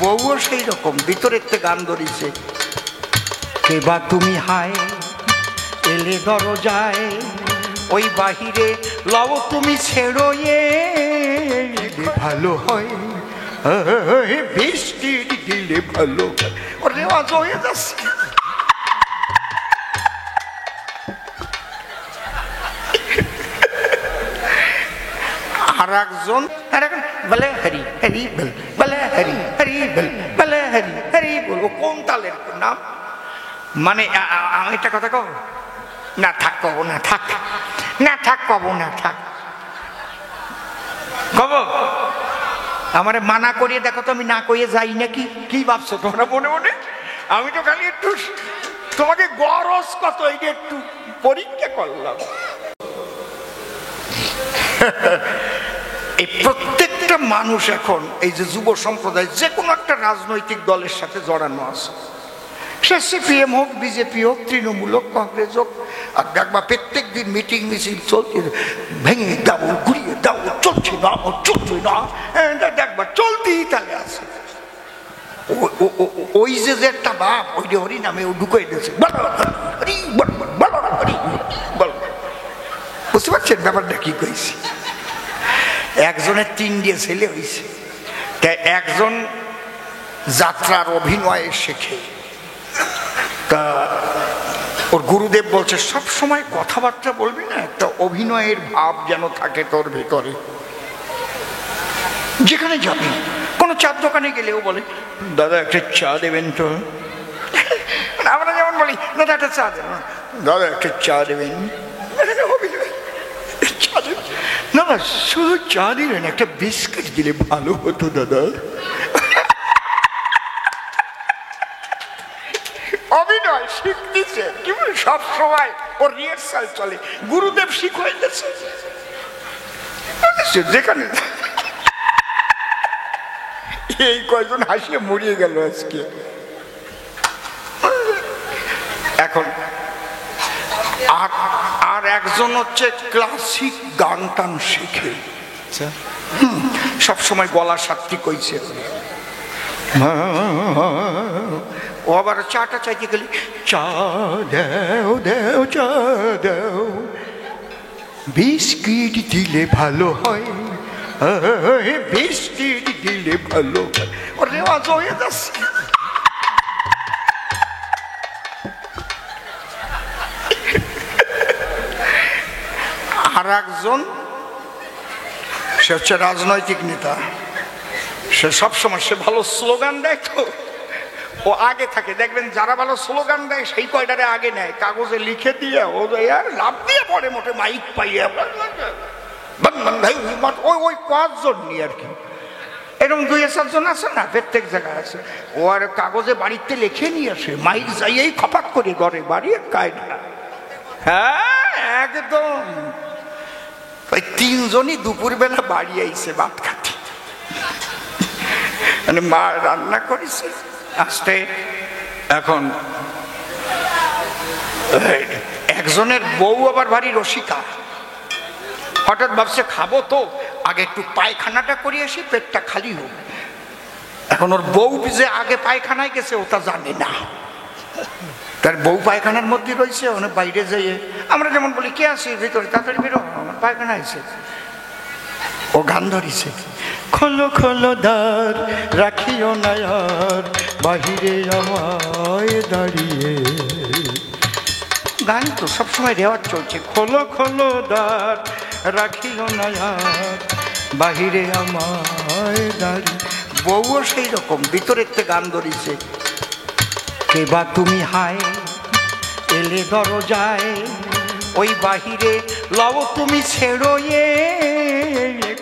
বউও সেই রকম ভিতরের থেকে গান ধরিছে, কেবা তুমি হায় এলে দরজায়, ওই বাহিরে লও তুমি ছেড়ো ভালো হয়, বৃষ্টি দিলে ভালো হয়। ওর রেওয়াজ হয়ে যাচ্ছে। আর একজন বলে হরি হরি বল, বলে হরি হরি বল, বলে হরি হরি বল। ও কোন তালের নাম? মানে একটা কথা কব না, থাক কব না, থাক না, থাক কব না, থাক কব। আমারে মানা করিয়ে দেখো তো আমি না কইয়ে যাই নাকি? কি ভাবছো তোমরা মনে মনে? আমি তো খালি একটু তোমাকে গরজ কত এই যে একটু পরীক্ষা করলাম। এই প্রত্যেকটা মানুষ এখন এই যে যুব সম্প্রদায় যে কোনো একটা রাজনৈতিক দলের সাথে জড়ানো আছে, সে সিপিএম হোক, বিজেপি হোক, তৃণমূল হোক, কংগ্রেস হোক। আর দেখবা প্রত্যেক দিন মিটিং মিছিল চলছে, ভেঙে দাও, ঘুরিয়ে দাও, চলছে না, চলছে না, দেখবা চলতেই তাহলে আছে। ওই যে একটা বাপ ওই যে হরি নামে ও ঢুকে দিয়েছে, বুঝতে পারছেন ব্যাপারটা কি কইছি? একজনের 3টে ছেলে হয়েছে, তাই একজন যাত্রার অভিনয় শেখে। তা ওর গুরুদেব বলছে সব সময় কথাবার্তা বলবি না, একটা অভিনয়ের ভাব যেন থাকে তোর ভেতরে। যেখানে যাবি, কোনো চার দোকানে গেলেও বলে দাদা একটা চা দেবেন তো। আমরা যেমন বলি দাদা একটা চা দেবেন, দাদা একটা চা দেবেন, না না শুধু চা দিলেন, একটা বিস্কিট দিলে ভালো হতো দাদা। অভিনয় শিখতেছে, কিন্তু সব সময় ওর রিহার্সাল চলে, গুরুদেব শিখাইতেছে। যেখানে এই কয়জন হাসিয়ে মরিয়ে গেল আজকে। এখন আর একজন হচ্ছে ক্লাসিক গান টান শিখে, সবসময় গলা সাত্তি কইছে। ও আবার চাটা চাইতে গেলে চা দেও দেও, চা দেও, বিস্কিট দিলে ভালো হয়, বিস্কিট দিলে ভালো হয়। ওর রেওয়াজ হয়ে যাচ্ছে। আর একজন সে হচ্ছে রাজনৈতিক নেতা, সে সবসময় সে ভালো স্লোগান দেয়, তো ও আগে থাকে। দেখবেন যারা ভালো স্লোগান দেয় সেই কয়টারে আগে নেয়, কাগজে লিখে দিয়ে ও লাভ দিয়ে পড়ে মোটে মাইক পাইয়া ওই কয়েকজন নিয়ে আর কি। এরকম 2-4 জন আছে না, প্রত্যেক জায়গায় আছে। ও আর কাগজে বাড়িতে লিখে নিয়ে আসে, মাইক যাইয়েই খপাক করে ঘরে বাড়িয়ে কায়দা। হ্যাঁ একদম। ওই 3 জনই দুপুরবেলা বাড়ি আইছে ভাত খাতে, মানে মা রান্না করেছে আসতে। এখন একজনের বউ আবার ভারী রসিকা, হঠাৎ ভাবছে খাবো তো আগে একটু পায়খানাটা করে আসি, পেটটা খালি হোক। এখন ওর বউ যে আগে পায়খানায় গেছে ওটা জানে না, তার বউ পায়খানার মধ্যে রয়েছে। ওখানে বাইরে যাইয়ে আমরা যেমন বলি কে আছে ভিতরে, তাড়াতাড়ি বেরো, আমার পায়খানা আছে। ও গান ধরিছে, খোলো খোলো দ্বার রাখিও না আর, বাহিরে আমায় দাঁড়িয়ে। গান তো সবসময় রেওয়াজ চলছে, খোলো খোলো দ্বার রাখিও না আর, বাহিরে আমায় দাঁড়িয়ে। বউও সেই রকম ভিতরের থেকে গান ধরিছে, কেবা তুমি হায় এলে দরজায়, ওই বাহিরে লও তুমি ছেড়ো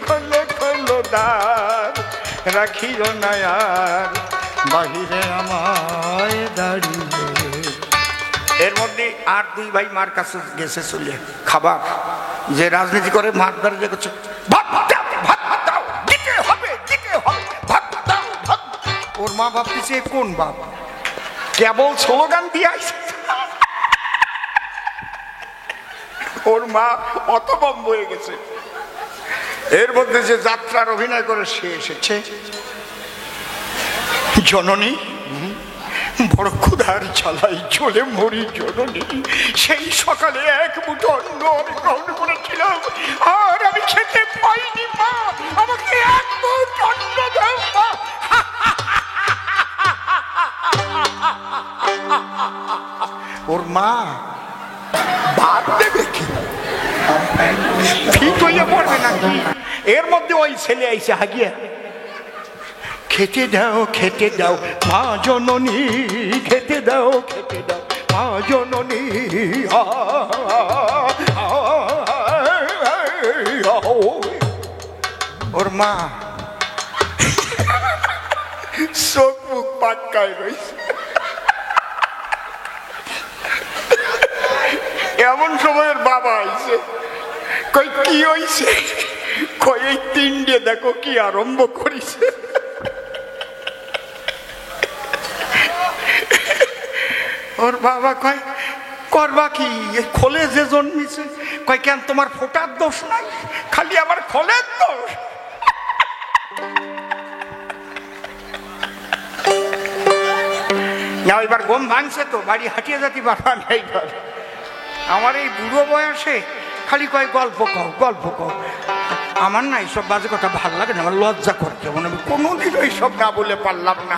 খোলো খোলো দ্বার রাখিও না আর, বাহিরে আমায় দাঁড়িয়ে। এর মধ্যে আর 2 ভাই মার কাছে গেছে চলে খাবার, যে রাজনীতি করে মার দ্বারা যে করছে ভাত দাও, ভাত দাও, দিতে হবে, দিতে হবে, ভাত দাও, ভাত। ওর মা ভাবতেছে কোন বাপ, কেবল স্লোগান দিয়ে আসছে। ওর মা হতভম্ব হয়ে গেছে। এর মধ্যে যে যাত্রার অভিনয় করে সে এসেছে, জননী, বড় ক্ষুধার জ্বালাই চলে মরি জননী। সেই সকালে এক মুঠো অন্ন আমি গ্রহণ করেছিলাম, আর আমি খেতে পাইনি মা, আমাকে এক মুঠো অন্ন দাও মা। ওর মা ভাত দেবে কি, ঠিক হইয়া পড়বে নাকি? এর মধ্যে ওই ছেলে আইসে হাগিয়া, খেতে দাও খেতে দাও মা জননী, খেতে দাও খেতে দাও মা জননী। ওর মা চোখ মুখ পাটকায় রয়েছে। এমন সময়ের বাবা আইছে, কই কি হইছে? কই এই তিনটে দেখো কি আরম্ভ করিছে। ওর বাবা কয় করবা কি, খোলে যে জন্মিছে। কয় কেন তোমার ফোটার দোষ নাই, খালি আমার খোলের দোষ। না এবার গম ভাঙছে তো, বাড়ি হাঁটিয়ে যেতে পারবা না। এইবার আমার এই বুড়ো বয়সে খালি কয় গল্প কও গল্প কও। আমার না এইসব বাজে কথা ভাল লাগে না, আমার লজ্জা করতে, মানে আমি কোনোদিন এইসব না বলে পারলাম না।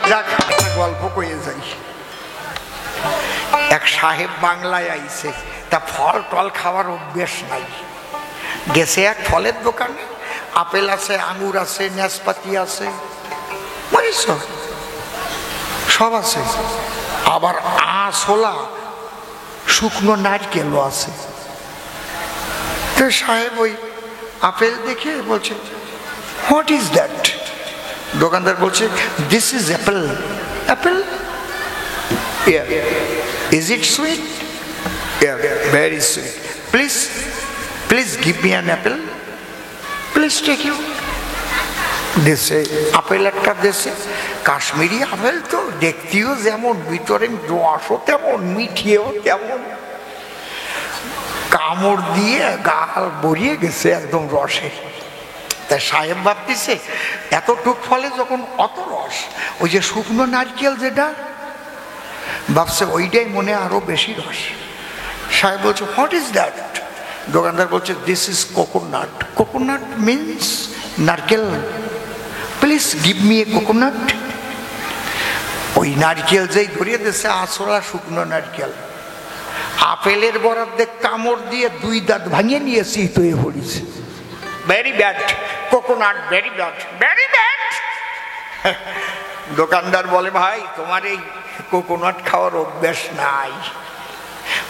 যাক গল্প কয়ে যাই। এক সাহেব বাংলায় আইছে, তা ফল টল খাওয়ার অভ্যেস নাই। গেছে এক ফলের দোকানে, আপেল আছে, আঙুর আছে, নাশপাতি আছে, সব আছে, আবার আঁশলা শুকনো নারকেলও আছে। তো সাহেব ওই আপেল দেখে বলছে হোয়াট ইজ দ্যাট? দোকানদার বলছে this is apple. Apple? Is it sweet? Very sweet. Please give me an apple, please take you. দেশে আপেল একটা, দেশে কাশ্মীরি আপেল, তো দেখতেও যেমন, ভিতরে রসও তেমন, মিঠিয়েও তেমন। কামড় দিয়ে গাল বরিয়ে গেছে একদম রসে। তা সাহেব ভাবতেছে এতটুক ফলে যখন অত রস, ওই যে শুকনো নারকেল যেটা, ভাবছে ওইটাই মনে আরো বেশি রস। সাহেব বলছে হোয়াট ইজ দ্যাট? দোকানদার বলছে this is coconut. Coconut means নারকেল, please give me a coconut. ওই নারকেল যেই ধরিয়ে দিচ্ছে আসলা শুকনো নারকেল, আপেলের বরাদ্দে কামড় দিয়ে দুই দাঁত ভাঙিয়ে নিয়েছি তো এ হরিছে। Very bad coconut, very bad, very bad. দোকানদার বলে ভাই তোমার এই কোকোনাট খাওয়ার অভ্যাস নাই,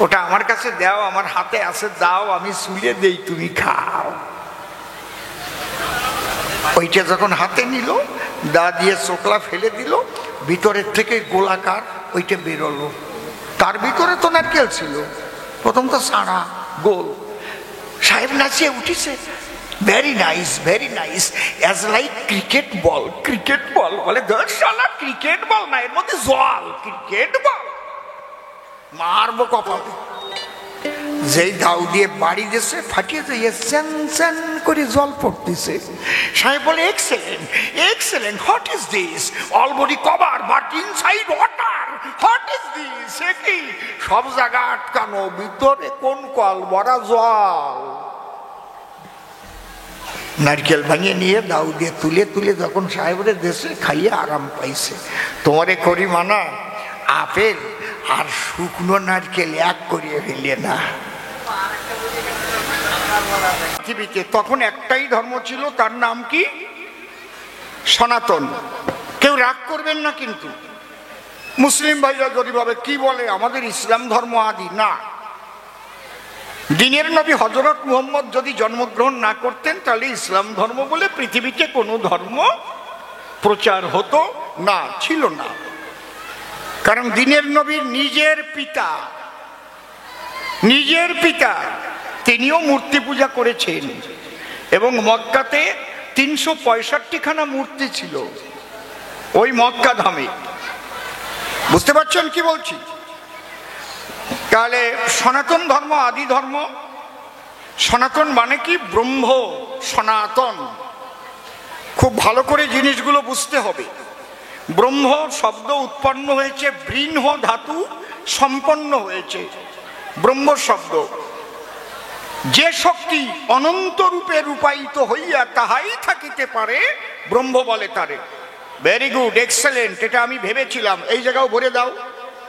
ওটা আমার কাছে দাও, আমার হাতে আছে, দাও আমি চুলে দেই, তুমি খাও। ওইটা যখন হাতে নিল, দা দিয়ে চোকলা ফেলে দিল, ভিতরের থেকে গোলাকার ওইটা বেরোলো। তার ভিতরে তো নারকেল ছিল, প্রথম তো সারা গোল। সাহেব নাচিয়ে উঠিছে, very nice, very nice, as like cricket ball. Cricket ball? বলে দর্শালা ক্রিকেট বল না, এর মধ্যে জল, ক্রিকেট বল মারবো কপালে। যেই দাউ দিয়ে বাড়ি দিয়েছে, ফাটিয়ে দিয়ে চ্যান চ্যান করে জল পড়তেছে। সাহেব বলে excellent, excellent, what is this? All body cover but inside water, what is this? সে কি সব জায়গা আটকানো, ভিতরে কোন কল ভরা জল। নারকেল ভাঙিয়ে নিয়ে দাউ দিয়ে তুলে তুলে যখন সাহেবের দেশে খাইয়ে আরাম পাইছে। তোমারে করি মানা, আপেল আর শুকনো নারকেল এক করিয়ে ফেলে না। পৃথিবীতে তখন একটাই ধর্ম ছিল, তার নাম কি? সনাতন। কেউ রাগ করবেন না কিন্তু, মুসলিম ভাইরা যদি ভাবে কি বলে আমাদের ইসলাম ধর্ম আদি, না। দিনের নবী হযরত মুহাম্মদ যদি জন্মগ্রহণ না করতেন, তাহলে ইসলাম ধর্ম বলে পৃথিবীতে কোনো ধর্ম প্রচার হতো না, ছিল না। কারণ দিনের নবীর নিজের পিতা তিনিও মূর্তি পূজা করেছেন, এবং মক্কাতে 365খানা মূর্তি ছিল ওই মক্কা ধামে। বুঝতে পারছেন কি বলছি? তাহলে সনাতন ধর্ম আদি ধর্ম। সনাতন মানে কি? ব্রহ্ম সনাতন, খুব ভালো করে জিনিসগুলো বুঝতে হবে। ব্রহ্ম শব্দ উৎপন্ন হয়েছে বৃহ ধাতু সম্পন্ন হয়েছে ব্রহ্ম শব্দ। যে শক্তি অনন্ত রূপে রূপায়িত হইয়া তাহাই থাকিতে পারে ব্রহ্ম বলে তারে। ভেরি গুড, এক্সেলেন্ট, এটা আমি ভেবেছিলাম। এই জায়গাও ভরে দাও,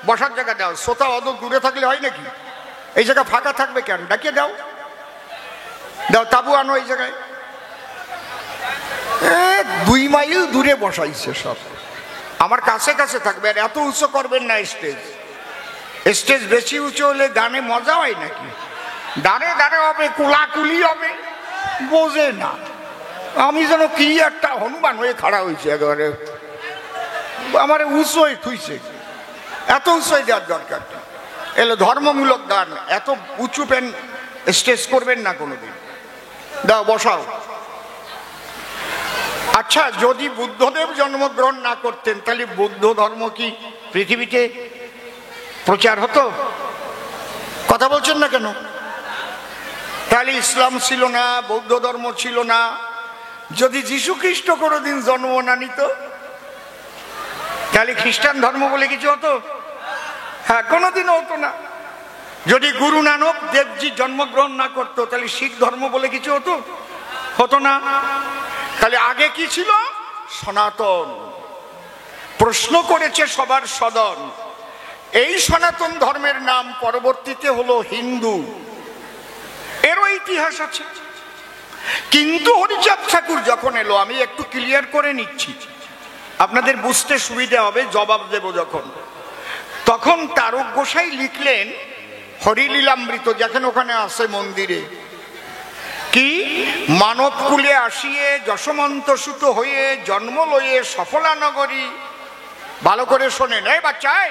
বসার জায়গা দাও। শ্রোতা অত দূরে থাকলে হয় নাকি? এই জায়গা ফাঁকা থাকবে কেন? ডাকিয়ে দাও, দাও তাবু আনো এই জায়গায়। 2 মাইল দূরে বসাইছে সব, আমার কাছে কাছে থাকবে। আর এত উঁচু করবেন না স্টেজ। স্টেজ বেশি উঁচু হলে গানে মজা হয় নাকি? দাঁড়ে দাঁড়ে হবে, কুলাকুলি হবে, বোঝে না। আমি যেন কি একটা হনুমান হয়ে খাড়া হয়েছে একেবারে, আমার উঁচু হয়ে থুইছে। এত উঁচু দেওয়ার দরকার এলো ধর্মমূলক গান, এত উঁচু পেন স্টেজ করবেন না কোনোদিন। দাও বসাও। আচ্ছা, যদি বুদ্ধদেব জন্মগ্রহণ না করতেন তাহলে বৌদ্ধ ধর্ম কি পৃথিবীতে প্রচার হতো? কথা বলছেন না কেন? তাহলে ইসলাম ছিল না, বৌদ্ধ ধর্ম ছিল না। যদি যীশু খ্রিস্ট কোনোদিন জন্ম না নিত তাহলে খ্রিস্টান ধর্ম বলে কিছু হতো? হ্যাঁ, কোনোদিনও হতো না। যদি গুরু নানক দেবজি জন্মগ্রহণ না করতো তাহলে শিখ ধর্ম বলে কিছু হতো? হতো না। তাহলে আগে কি ছিল? সনাতন। প্রশ্ন করেছে সবার সদন। এই সনাতন ধর্মের নাম পরবর্তীতে হলো হিন্দু, এরও ইতিহাস আছে। কিন্তু হরিচাঁদ ঠাকুর যখন এলো, আমি একটু ক্লিয়ার করে নিচ্ছি আপনাদের বুঝতে সুবিধা হবে জবাব দেব যখন। তখন তারক গোসাই লিখলেন হরিলীলামৃত, যেখানে ওখানে আছে মন্দিরে, কি মানব কুলে আসিয়ে যশমন্ত সুত হয়ে জন্ম লয়ে সফলা নগরী। ভালো করে শোনেন এই বাচ্চাই,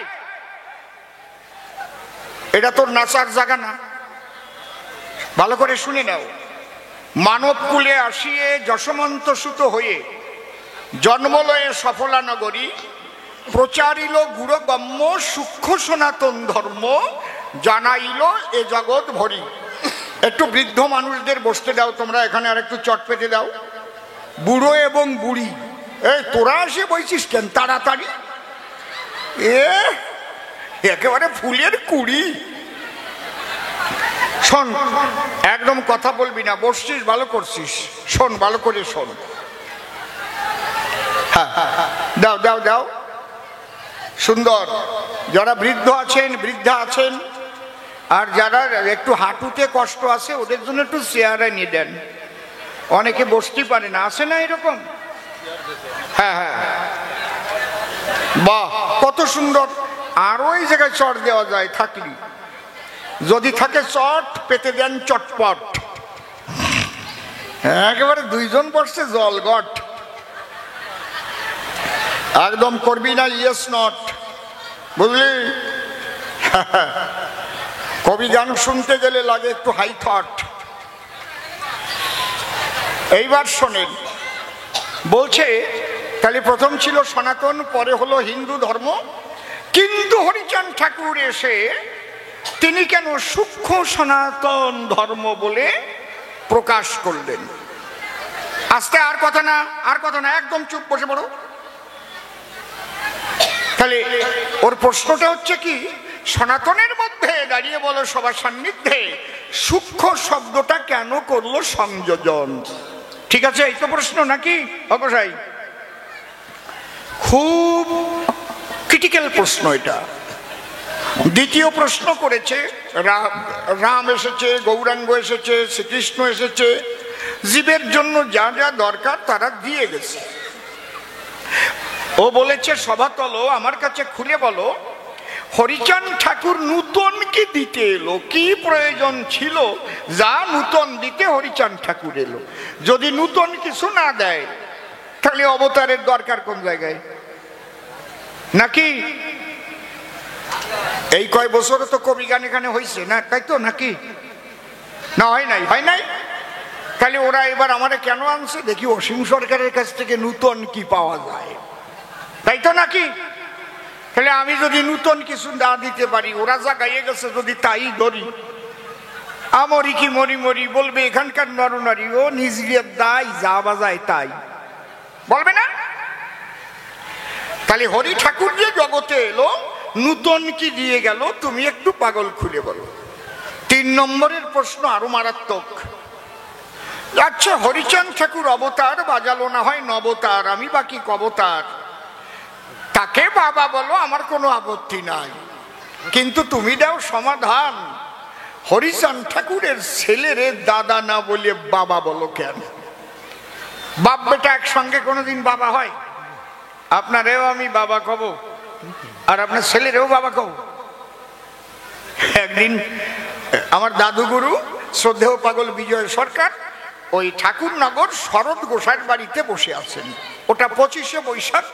এটা তোর নাচার জায়গা না, ভালো করে শুনে নাও। মানব কুলে আসিয়ে যশমন্ত সুত হয়ে জন্ম লয়ে সফলা নগরী, প্রচারিল গুরগম্য সূক্ষ্ম সনাতন ধর্ম, জানাইল এ জগৎ ভরি। একটু বৃদ্ধ মানুষদের বসতে দাও তোমরা, এখানে আর একটু চট পেতে দাও। বুড়ো এবং বুড়ি, এই তোরা এসে বইছিস কেন তাড়াতাড়ি? একেবারে ফুলের কুড়ি। শোন, একদম কথা বলবি না, বসছিস ভালো করছিস, শোন ভালো করে শোন। দাও দাও দাও, সুন্দর। যারা বৃদ্ধ আছেন, বৃদ্ধা আছেন, আর যারা একটু হাঁটুতে কষ্ট আছে ওদের জন্য একটু চেয়ারে নিয়ে দেন। অনেকে বসতে পারে না, আছে না এরকম? হ্যাঁ হ্যাঁ, বাহ কত সুন্দর। আরো এই জায়গায় চট দেওয়া যায় থাকলি, যদি থাকে চট পেতে দেন চটপট। একেবারে 2 জন বসছে জল গট। একদম করবি না ইয়েস নট, বুঝলি? কবি গান শুনতে গেলে লাগে একটু হাই থট। এইবার শোনেন, বলছে তাহলে প্রথম ছিল সনাতন, পরে হলো হিন্দু ধর্ম। কিন্তু হরিচাঁদ ঠাকুর এসে তিনি কেন সূক্ষ্ম সনাতন ধর্ম বলে প্রকাশ করলেন? আস্তে, আর কথা না, আর কথা না, একদম চুপ, বসে পড়ো। তাহলে ওর প্রশ্নটা হচ্ছে কি, সনাতনের মধ্যে দাঁড়িয়ে বলো সবার সান্নিধ্যে সূক্ষ্ম শব্দটা কেন করলো সংযোজন? ঠিক আছে, এই তো প্রশ্ন নাকি অবশ্যই? খুব ক্রিটিক্যাল প্রশ্ন এটা। দ্বিতীয় প্রশ্ন করেছে, রাম এসেছে, গৌরাঙ্গ এসেছে, শ্রীকৃষ্ণ এসেছে, জীবের জন্য যা যা দরকার তারা দিয়ে গেছে। ও বলেছে সভাতল আমার কাছে খুলে বলো, হরিচাঁদ ঠাকুর নূতন কি দিতে এলো? কি প্রয়োজন ছিল যা নূতন দিতে হরিচাঁদ ঠাকুর এলো? যদি নূতন কিছু না দেয় তাহলে অবতারের দরকার কোন জায়গায়? নাকি এই কয় বছরে তো কবি গান এখানে হয়েছে না, তাই তো নাকি? না হয় নাই, হয় নাই? তাহলে ওরা এবার আমারে কেন আনছে? দেখি অসীম সরকারের কাছ থেকে নূতন কি পাওয়া যায়, তাই তো নাকি? তাহলে আমি যদি নূতন কিছু না দিতে পারি, ওরা যা গাইয়ে গেছে যদি তাই ধরি, আমরি কি মরি মরি বলবে এখানকার নরনারী, ও নিজের দায় যা বাজায় তাই। বলবে না? তাহলে হরি ঠাকুর যে জগতে এলো, নূতন কি দিয়ে গেল তুমি একটু পাগল খুলে বলো। 3 নম্বরের প্রশ্ন আরো মারাত্মক। আচ্ছা, হরিচাঁদ ঠাকুর অবতার বাজালো না হয় নবতার, আমি বাকি কবতার, তাকে বাবা বলো, আমার কোনো আপত্তি নাই, কিন্তু তুমি দাও সমাধান, হরিচাঁদ ঠাকুরের ছেলেরে দাদা না বলে বাবা বলো কেন? বাপ বেটা একসঙ্গে কোনোদিন বাবা হয়? আপনারেও আমি বাবা কব, আর আপনার ছেলেরেও বাবা কব। একদিন আমার দাদুগুরু শ্রদ্ধেয় পাগল বিজয় সরকার ওই ঠাকুরনগর শরৎ গোসাইর বাড়িতে বসে আছেন। ওটা 25শে বৈশাখ,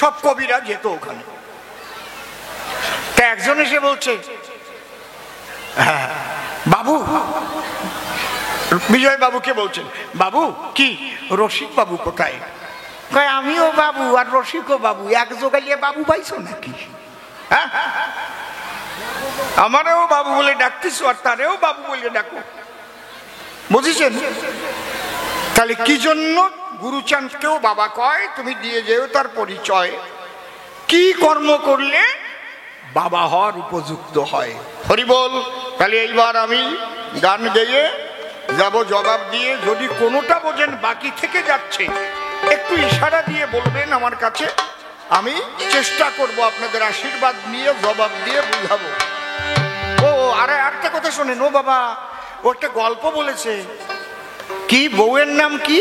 সব কবিরা যেত ওখানে। তা একজন এসে বলছে, হ্যাঁ বাবু, বিজয় বাবুকে বলছেন, বাবু কি রসিক বাবু কোথায়? কয় আমিও বাবু আর রসিকও বাবু, এক জোগালিয়ে বাবু পাইছো নাকি? হ্যাঁ, আমারও বাবু বলে ডাকতেছো আর তারেও বাবু বলে ডাকো, বুঝেছেন? তাহলে কি জন্য গুরুচাঁদকেও বাবা কয়? তুমি দিয়ে যেও তার পরিচয়, কি কর্ম করলে বাবা হওয়ার উপযুক্ত হয়। হরি বল। তাহলে এইবার আমি গান গেয়ে যাব জবাব দিয়ে, যদি কোনোটা বোঝেন বাকি থেকে যাচ্ছে একটু ইশারা দিয়ে বলবেন আমার কাছে, আমি চেষ্টা করব আপনাদের আশীর্বাদ নিয়ে জবাব দিয়ে বুঝাবো। ও আরে আরেকটা কথা শোনেন, ও বাবা ও একটা গল্প বলেছে। কি বউয়ের নাম কি?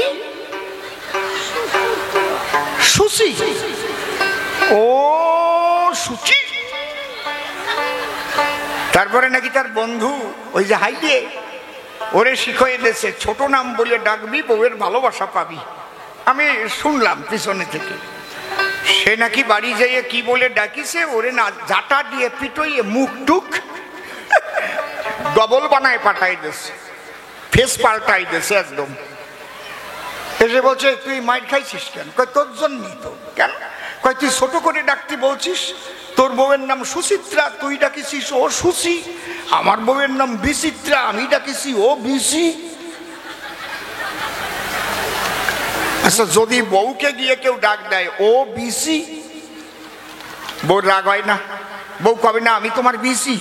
সুচি। ও সুচি। তারপরে নাকি তার বন্ধু ওই যে হাইয়ে ওরে শিখিয়ে দিয়েছে, ছোট নাম বলে ডাকবি, বউয়ের ভালোবাসা পাবি। আমি শুনলাম পিছনে থেকে, সে নাকি বাড়ি যাইয়ে কি বলে ডাকিছে, ওরে না জাটা দিয়ে পিটইয়ে মুখ টুক ডবল বানায় পাঠাই দিয়েছে, ফেস পাল্টাই দিয়েছে একদম। এসে বলছে, তুই মাইর খাইছিস কেন? কয় তোর জন্যই তো। কেন? কয় তুই ছোট করে ডাকতে বলছিস, তোর বউয়ের নাম সুচিত্রা, তুই ডাকিছিস ও সুচি। আমার বউয়ের নাম বিচিত্রা, আমি ডাকিছি ও বিচি। আচ্ছা, যদি বউকে গিয়ে কেউ ডাক দেয় ও বিচি, বউ রাগ হয় না? বউ কবে না আমি তোমার বিচি?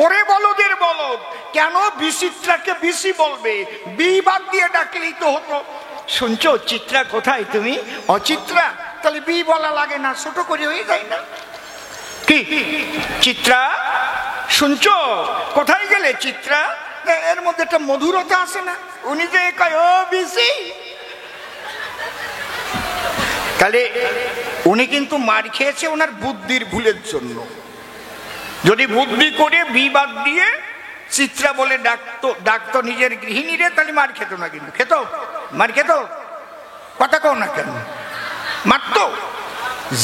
ওরে বলদের বলদ, কেন বিচিত্রাকে বিচি বলবে? বি বাদ দিয়ে ডাকলেই তো হতো। শুনছো চিত্রা কোথায়? তুমি অচিত্রা, তাহলে বি বলা লাগে না, ছোট করে হয়ে যায় না? কি চিত্রা, শুনছো কোথায় গেলে চিত্রা? এর মধ্যে একটা মধুরতা আছে না? উনি যে কয় ও বিচি, তাহলে উনি কিন্তু মার খেয়েছে ওনার বুদ্ধির ভুলের জন্য। যদি বুদ্ধি করে বি বাদ দিয়ে চিত্রা বলে ডাকতো নিজের গৃহিণীরে, তাহলে মার খেত না। কিন্তু খেত, মার খেত? কথা কও না কেন? মারত।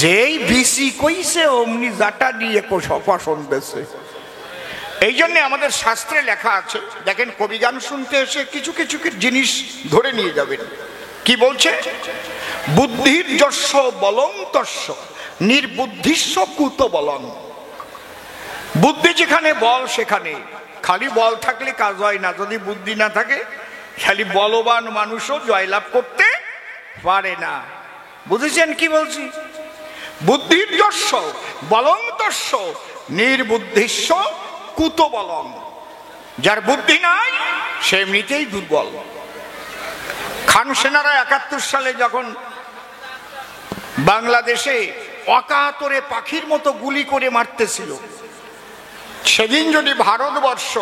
যেই বিসি কইছে অমনি জাটা দিয়ে পছন্দ বেছে। এই জন্য আমাদের শাস্ত্রে লেখা আছে, দেখেন কবিগান শুনতে এসে কিছু কিছু জিনিস ধরে নিয়ে যাবেন। কি বলছে? বুদ্ধির যস্য বলং তস্য নির্বুদ্ধিস্য কুত বলং। বুদ্ধি যেখানে বল সেখানে। খালি বল থাকলে কাজ হয় না, যদি বুদ্ধি না থাকে খালি বলবান মানুষও জয়লাভ করতে পারে না। বুঝেছেন কি বলছি? বুদ্ধির যস্য বলং তস্য নির্বুদ্ধিস্য কুত বলং। যার বুদ্ধি নাই সে এমনিতেই দুর্বল। খান সেনারা 71 সালে যখন বাংলাদেশে অকাতরে পাখির মতো গুলি করে মারতেছিল, সেদিন যদি ভারতবর্ষ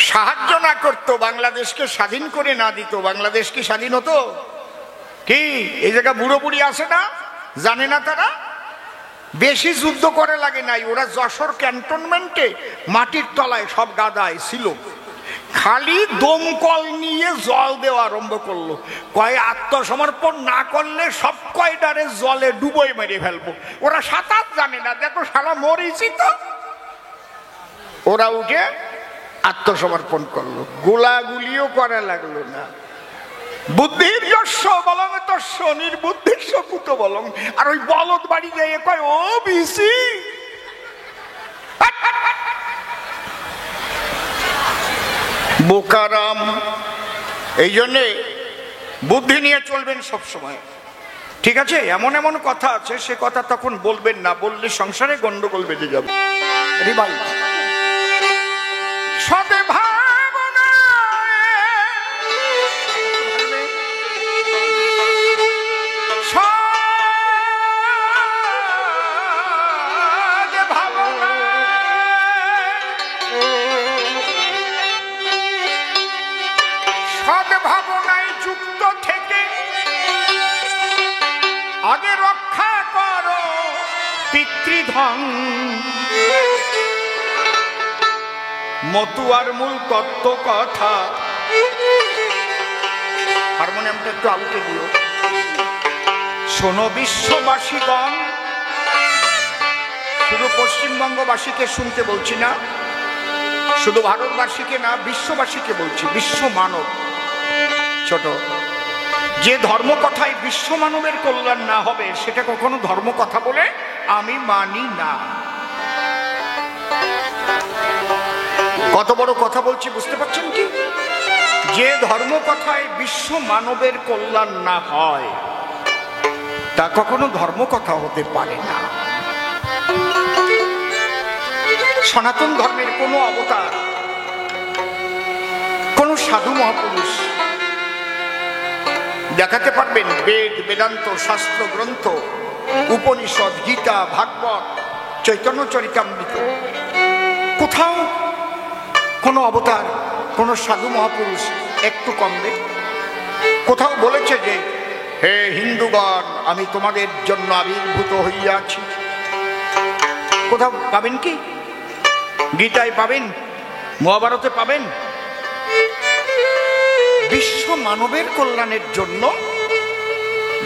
সাহায্য না করতো, বাংলাদেশকে স্বাধীন করে না দিত, বাংলাদেশ কি স্বাধীন হতো? কি এই জায়গা বুড়ো বুড়ি আছে না, জানে না তারা? বেশি যুদ্ধ করে লাগে নাই, ওরা যশোর ক্যান্টনমেন্টে মাটির তলায় সব গাদায় ছিল, খালি দমকল নিয়ে জল দেওয়া আরম্ভ করলো। কয় আত্মসমর্পণ না করলে সব কয়টারে জলে ডুবোই মেরে ফেলবো। ওরা সাঁতার জানে না, দেখো সারা মরেছি তো। ওরা উঠে আত্মসমর্পণ করলো, গোলাগুলিও করা লাগলো না। বুদ্ধির যস্য বলং তস্য নির্বুদ্ধিস্য কুত বলং। আর ওই বলদ বাড়ি যাইয়ে কয় ও বিসি। বোকারাম। এই জন্যে বুদ্ধি নিয়ে চলবেন সব সময়, ঠিক আছে? এমন এমন কথা আছে সে কথা তখন বলবেন না, বললে সংসারে গন্ডগোল বেঁধে যাবে। রিবাই সদে ভাবনা সদে ভাবনা সদ্ভাবনায় যুক্ত থেকে আগে রক্ষা করো পিতৃধন। মতুয়ার মূল তত্ত্ব কথা। হারমোনিয়ামটা একটু আলুতে দিও। শোনো বিশ্ববাসীগণ, শুধু পশ্চিমবঙ্গবাসীকে শুনতে বলছি না, শুধু ভারতবাসীকে না, বিশ্ববাসীকে বলছি, বিশ্ব মানব। ছোট যে ধর্ম কথায় বিশ্ব মানবের কল্যাণ না হবে সেটা কখনো ধর্ম কথা বলে আমি মানি না। কত বড় কথা বলছি বুঝতে পারছেন কি? যে ধর্ম কথায় বিশ্ব মানবের কল্যাণ না হয় তা কখনো ধর্ম কথা হতে পারে না। সনাতন ধর্মের কোনো অবতার, কোন সাধু মহাপুরুষ দেখাতে পারবেন বেদ, বেদান্ত, শাস্ত্র গ্রন্থ, উপনিষদ, গীতা, ভাগবত, চৈতন্য চরিতামৃত, কোথাও কোনো অবতার, কোনো সাধু মহাপুরুষ একটু কমবে কোথাও বলেছে যে হে হিন্দুগণ আমি তোমাদের জন্য আবির্ভূত হইয়াছি? কোথাও পাবেন কি? গীতায় পাবেন, মহাভারতে পাবেন? বিশ্ব মানবের কল্যাণের জন্য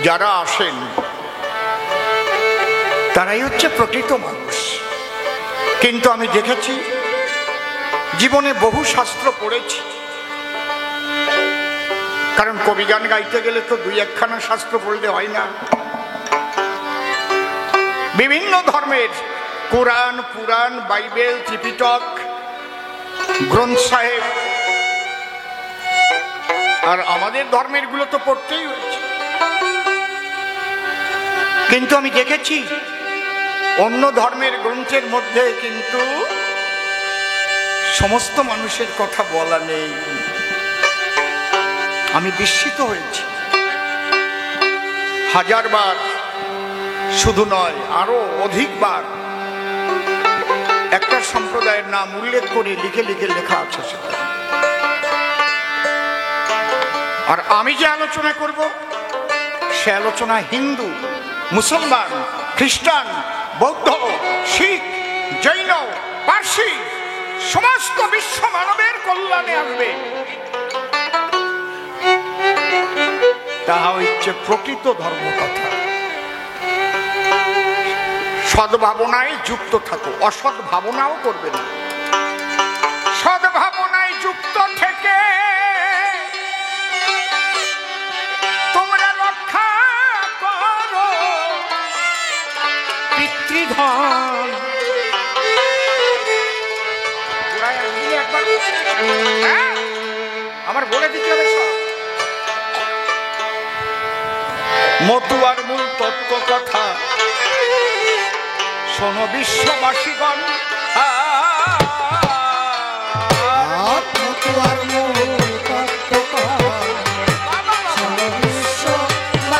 যারা আসেন তারাই হচ্ছে প্রকৃত মানুষ। কিন্তু আমি দেখেছি, জীবনে বহু শাস্ত্র পড়েছি, কারণ কবিগান গাইতে গেলে তো দুই একখানা শাস্ত্র পড়লে হয় না। বিভিন্ন ধর্মের কোরআন, পুরাণ, বাইবেল, ত্রিপিটক, গ্রন্থ সাহেব, আর আমাদের ধর্মের গুলো তো পড়তেই হয়েছে। কিন্তু আমি দেখেছি অন্য ধর্মের গ্রন্থের মধ্যে কিন্তু সমস্ত মানুষের কথা বলা নেই। আমি বিস্মিত হয়েছি। হাজারবার শুধু নয়, আরো অধিকবার একটা সম্প্রদায়ের নাম উল্লেখ করে লিখে লিখে লেখা আছে সেটা। আর আমি যে আলোচনা করব সে আলোচনা হিন্দু, মুসলমান, খ্রিস্টান, বৌদ্ধ, শিখ, জৈন, পার্সি সমস্ত বিশ্ব মানবের কল্যাণে আসবে। তাহা হচ্ছে প্রকৃত ধর্ম কথা। সদ্ভাবনায় যুক্ত থাকো, অসৎ ভাবনাও করবে না। সদ্ভাবনায় যুক্ত থেকে তোমরা রক্ষা করো পিতৃধন। আমার বলে দিতে হবে সব। মতুয়ার মূল তত্ত্ব কথা শোনো বিশ্ববাসীগণ। মতুয়ার মূল তত্ত্ব কথা শোনো বিশ্ববাসীগণ।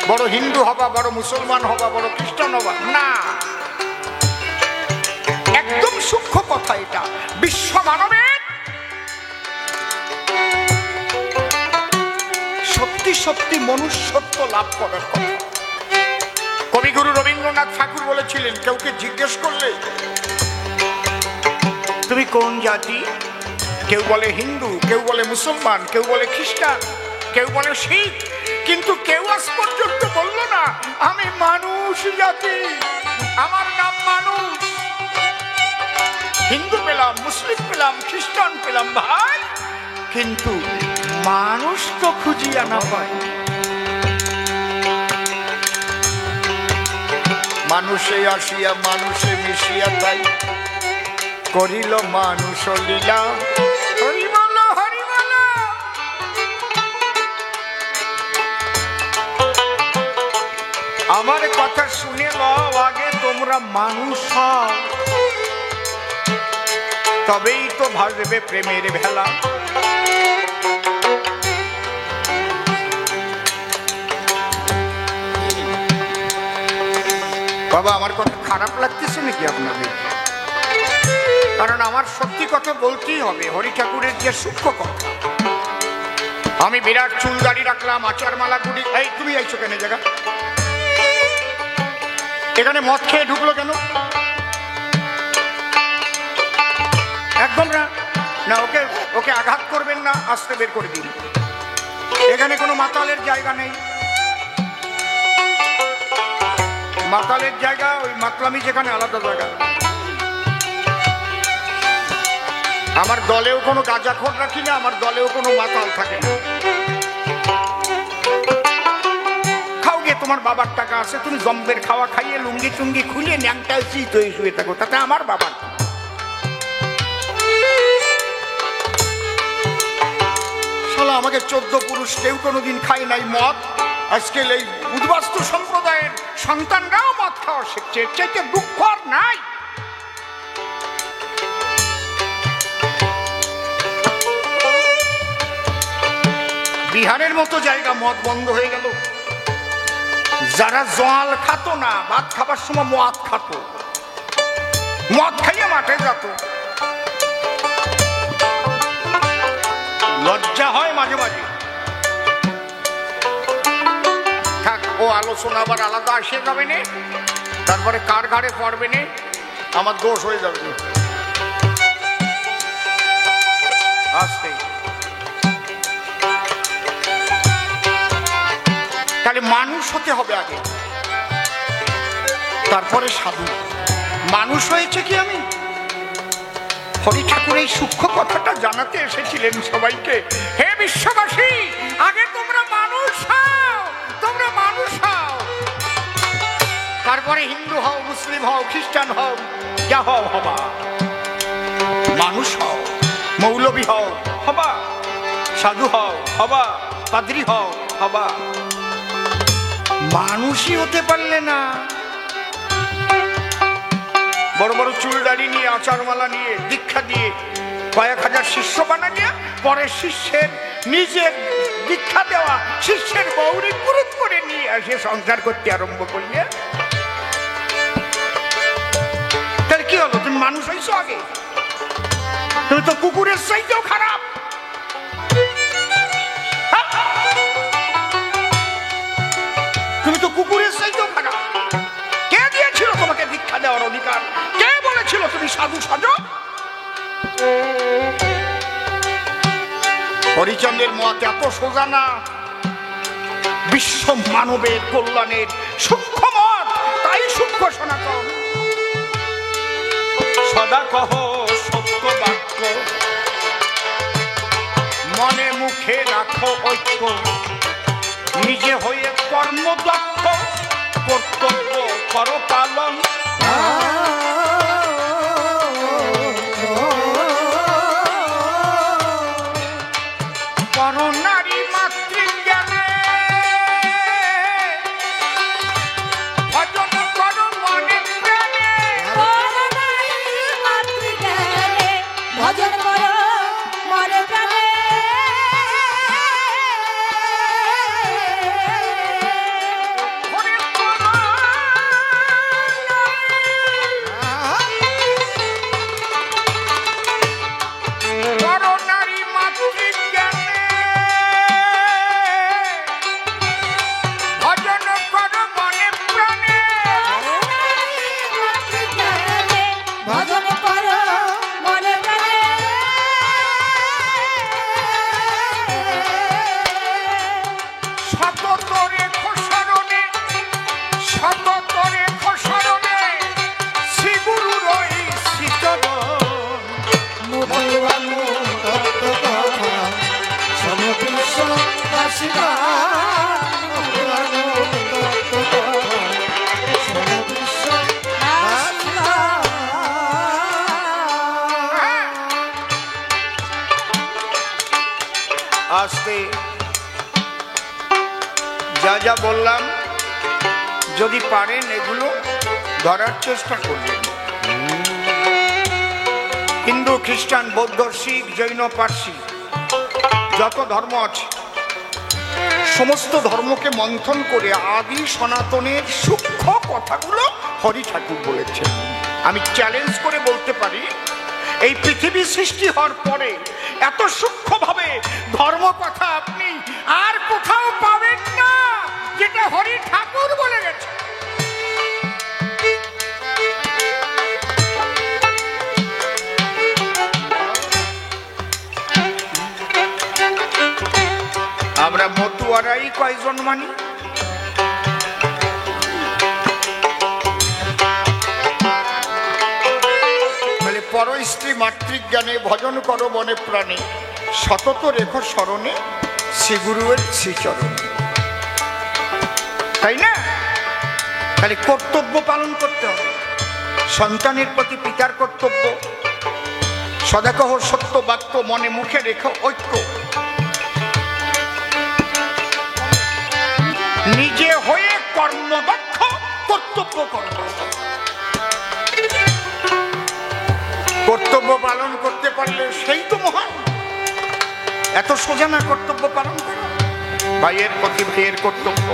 বড় হিন্দু হবা, বড় মুসলমান হবা, বড় খ্রিস্টান হবা না। একদম সূক্ষ্ম কথা এটা। বিশ্ব মানবের সত্যি সত্যি মনুষ্যত্ব লাভ করার কথা। কবিগুরু রবীন্দ্রনাথ ঠাকুর বলেছিলেন, কেউকে জিজ্ঞেস করলে তুমি কোন জাতি, কেউ বলে হিন্দু, কেউ বলে মুসলমান, কেউ বলে খ্রিস্টান, কেউ বলে শিখ, কিন্তু কেউ আজ পর্যন্ত বলল না আমি মানুষ জাতি, আমার নাম মানুষ। হিন্দু পেলাম, মুসলিম পেলাম, খ্রিস্টান পেলাম ভাই, কিন্তু মানুষ তো খুঁজিয়া না পাই। মানুষে আসিয়া মানুষে মিশিয়া তাই করিল মানুষ লীলা। হরি বল, হরি বল। আমার কথা শুনে লও আগে তোমরা মানুষ হও, তবেই তো ভাসবে প্রেমের ভেলা। বাবা আমার কথা খারাপ লাগতেছে নাকি আপনাদের? কারণ আমার সত্যি কথা বলতেই হবে, হরি ঠাকুরের যে সূক্ষ্ম কথা। আমি বিরাট চুল দাড়ি রাখলাম, আচার মালা গুড়ি। এই তুমি আইছো কেন জায়গা? এখানে মদ খেয়ে ঢুকলো কেন? একদম না, না ওকে ওকে আঘাত করবেন না, আস্তে বের করে দিন। এখানে কোনো মাতালের জায়গা নেই। মাতালের জায়গা ওই মাতলামি যেখানে আলাদা জায়গা। আমার দলেও কোনো গাঁজাখোর রাখি না, আমার দলেও কোনো মাতাল থাকে না। খাও গে, তোমার বাবার টাকা আছে, তুমি জম্বের খাওয়া খাইয়ে লুঙ্গি চুঙ্গি খুলে ন্যাংটা চিত হয়ে শুয়ে থাকো, তাতে আমার বাবার। শালা আমাকে 14 পুরুষ কেউ কোনোদিন খাই নাই মদ, আজকে এই উদ্বাস্তু সম্প্রদায়ের সন্তানরাও মদ খাওয়া শিখছে, এর চাইতে দুঃখ আর নাই। বিহারের মতো জায়গা মদ বন্ধ হয়ে গেল। যারা জল খাতো না, ভাত খাবার সময় মদ খাতো, মদ খাইয়ে মাঠে যেত। লজ্জা হয় মাঝে মাঝে। থাক, ও আলোচনা আবার আলাদা আসে যাবে না, তারপরে কার ঘাড়ে পড়বে না, আমার দোষ হয়ে যাবে না। আসতে তাহলে মানুষ হতে হবে আগে, তারপরে সাধু। মানুষ হয়েছে কি আমি? হরি ঠাকুর এই সূক্ষ্ম কথাটা জানাতে এসেছিলেন সবাইকে। হে বিশ্ববাসী, আগে তোমরা মানুষ হও, তোমরা মানুষ হও, তারপরে হিন্দু হও, মুসলিম হও, খ্রিস্টান হও, যা হও হবা। মানুষ হও, মৌলবী হও হবা, সাধু হও হবা, পাদ্রী হও হবা। মানুষই হতে পারলে না, বড় বড় চুল দাড়ি নিয়ে, আচারমালা নিয়ে, দীক্ষা দিয়ে কয়েক হাজার শিষ্য বানানিয়া, পরে শিষ্যের নিজের দীক্ষা দেওয়া শিষ্যের বৌরি পুরুত করে নিয়ে এসে সংসার করতে আরম্ভ করলে, তাহলে কি হলো? তুমি মানুষ হয়েছো আগে? তুমি তো কুকুরের চাইতেও খারাপ। তুমি তো কুকুরের চাইতেও খারাপ। কে দিয়েছিল তোমাকে দীক্ষা দেওয়ার অধিকার? কে বলেছিল তুমি সাধু সাজো? হরিচন্দ্রের মত এত সোজা না। বিশ্ব মানবের কল্যাণের সূক্ষ্ম মত, তাই সূক্ষ্ম সনাতন। সদা কহ সত্য বাক্য, মনে মুখে রাখো ঐক্য, নিজে হয়ে কর্মদক্ষ, কর্তব্য করো পালন। করো নারী মাতৃজ্ঞানে, ভজন করো মনে প্রাণে। ভজন করো মনে প্রাণে। আস্তে যা যা বললাম যদি পারেন এগুলো ধরার চেষ্টা করবেন। হিন্দু, খ্রিস্টান, বৌদ্ধ, শিখ, জৈন, পার্সি যত ধর্ম আছে সমস্ত ধর্মকে মন্থন করে আদি সনাতনের সূক্ষ্ম কথাগুলো হরি ঠাকুর বলেছেন। আমি চ্যালেঞ্জ করে বলতে পারি এই পৃথিবী সৃষ্টি হওয়ার পরে এত সূক্ষ্মভাবে ধর্ম কথা আপনি আর কোথাও পাবেন না যেটা হরি ঠাকুর বলে গেছে। আমরা মতুয়ারাই কয়জন মানি? পর স্ত্রী মাতৃজ্ঞানে ভজন করো মনে প্রাণে, সতত রেখো স্মরণে শ্রীগুরুর শ্রীচরণে। তাই না? তাহলে কর্তব্য পালন করতে হবে। সন্তানের প্রতি পিতার কর্তব্য, সদা কহ সত্য বাক্য, মনে মুখে রেখো ঐক্য। নিজে হয়ে কর্মদক্ষ, কর্তব্য কর্ম। কর্তব্য পালন করতে পারলে সেই তো মহান। এত সোজা না কর্তব্য পালন করা। ভাইয়ের প্রতি ভাইয়ের কর্তব্য,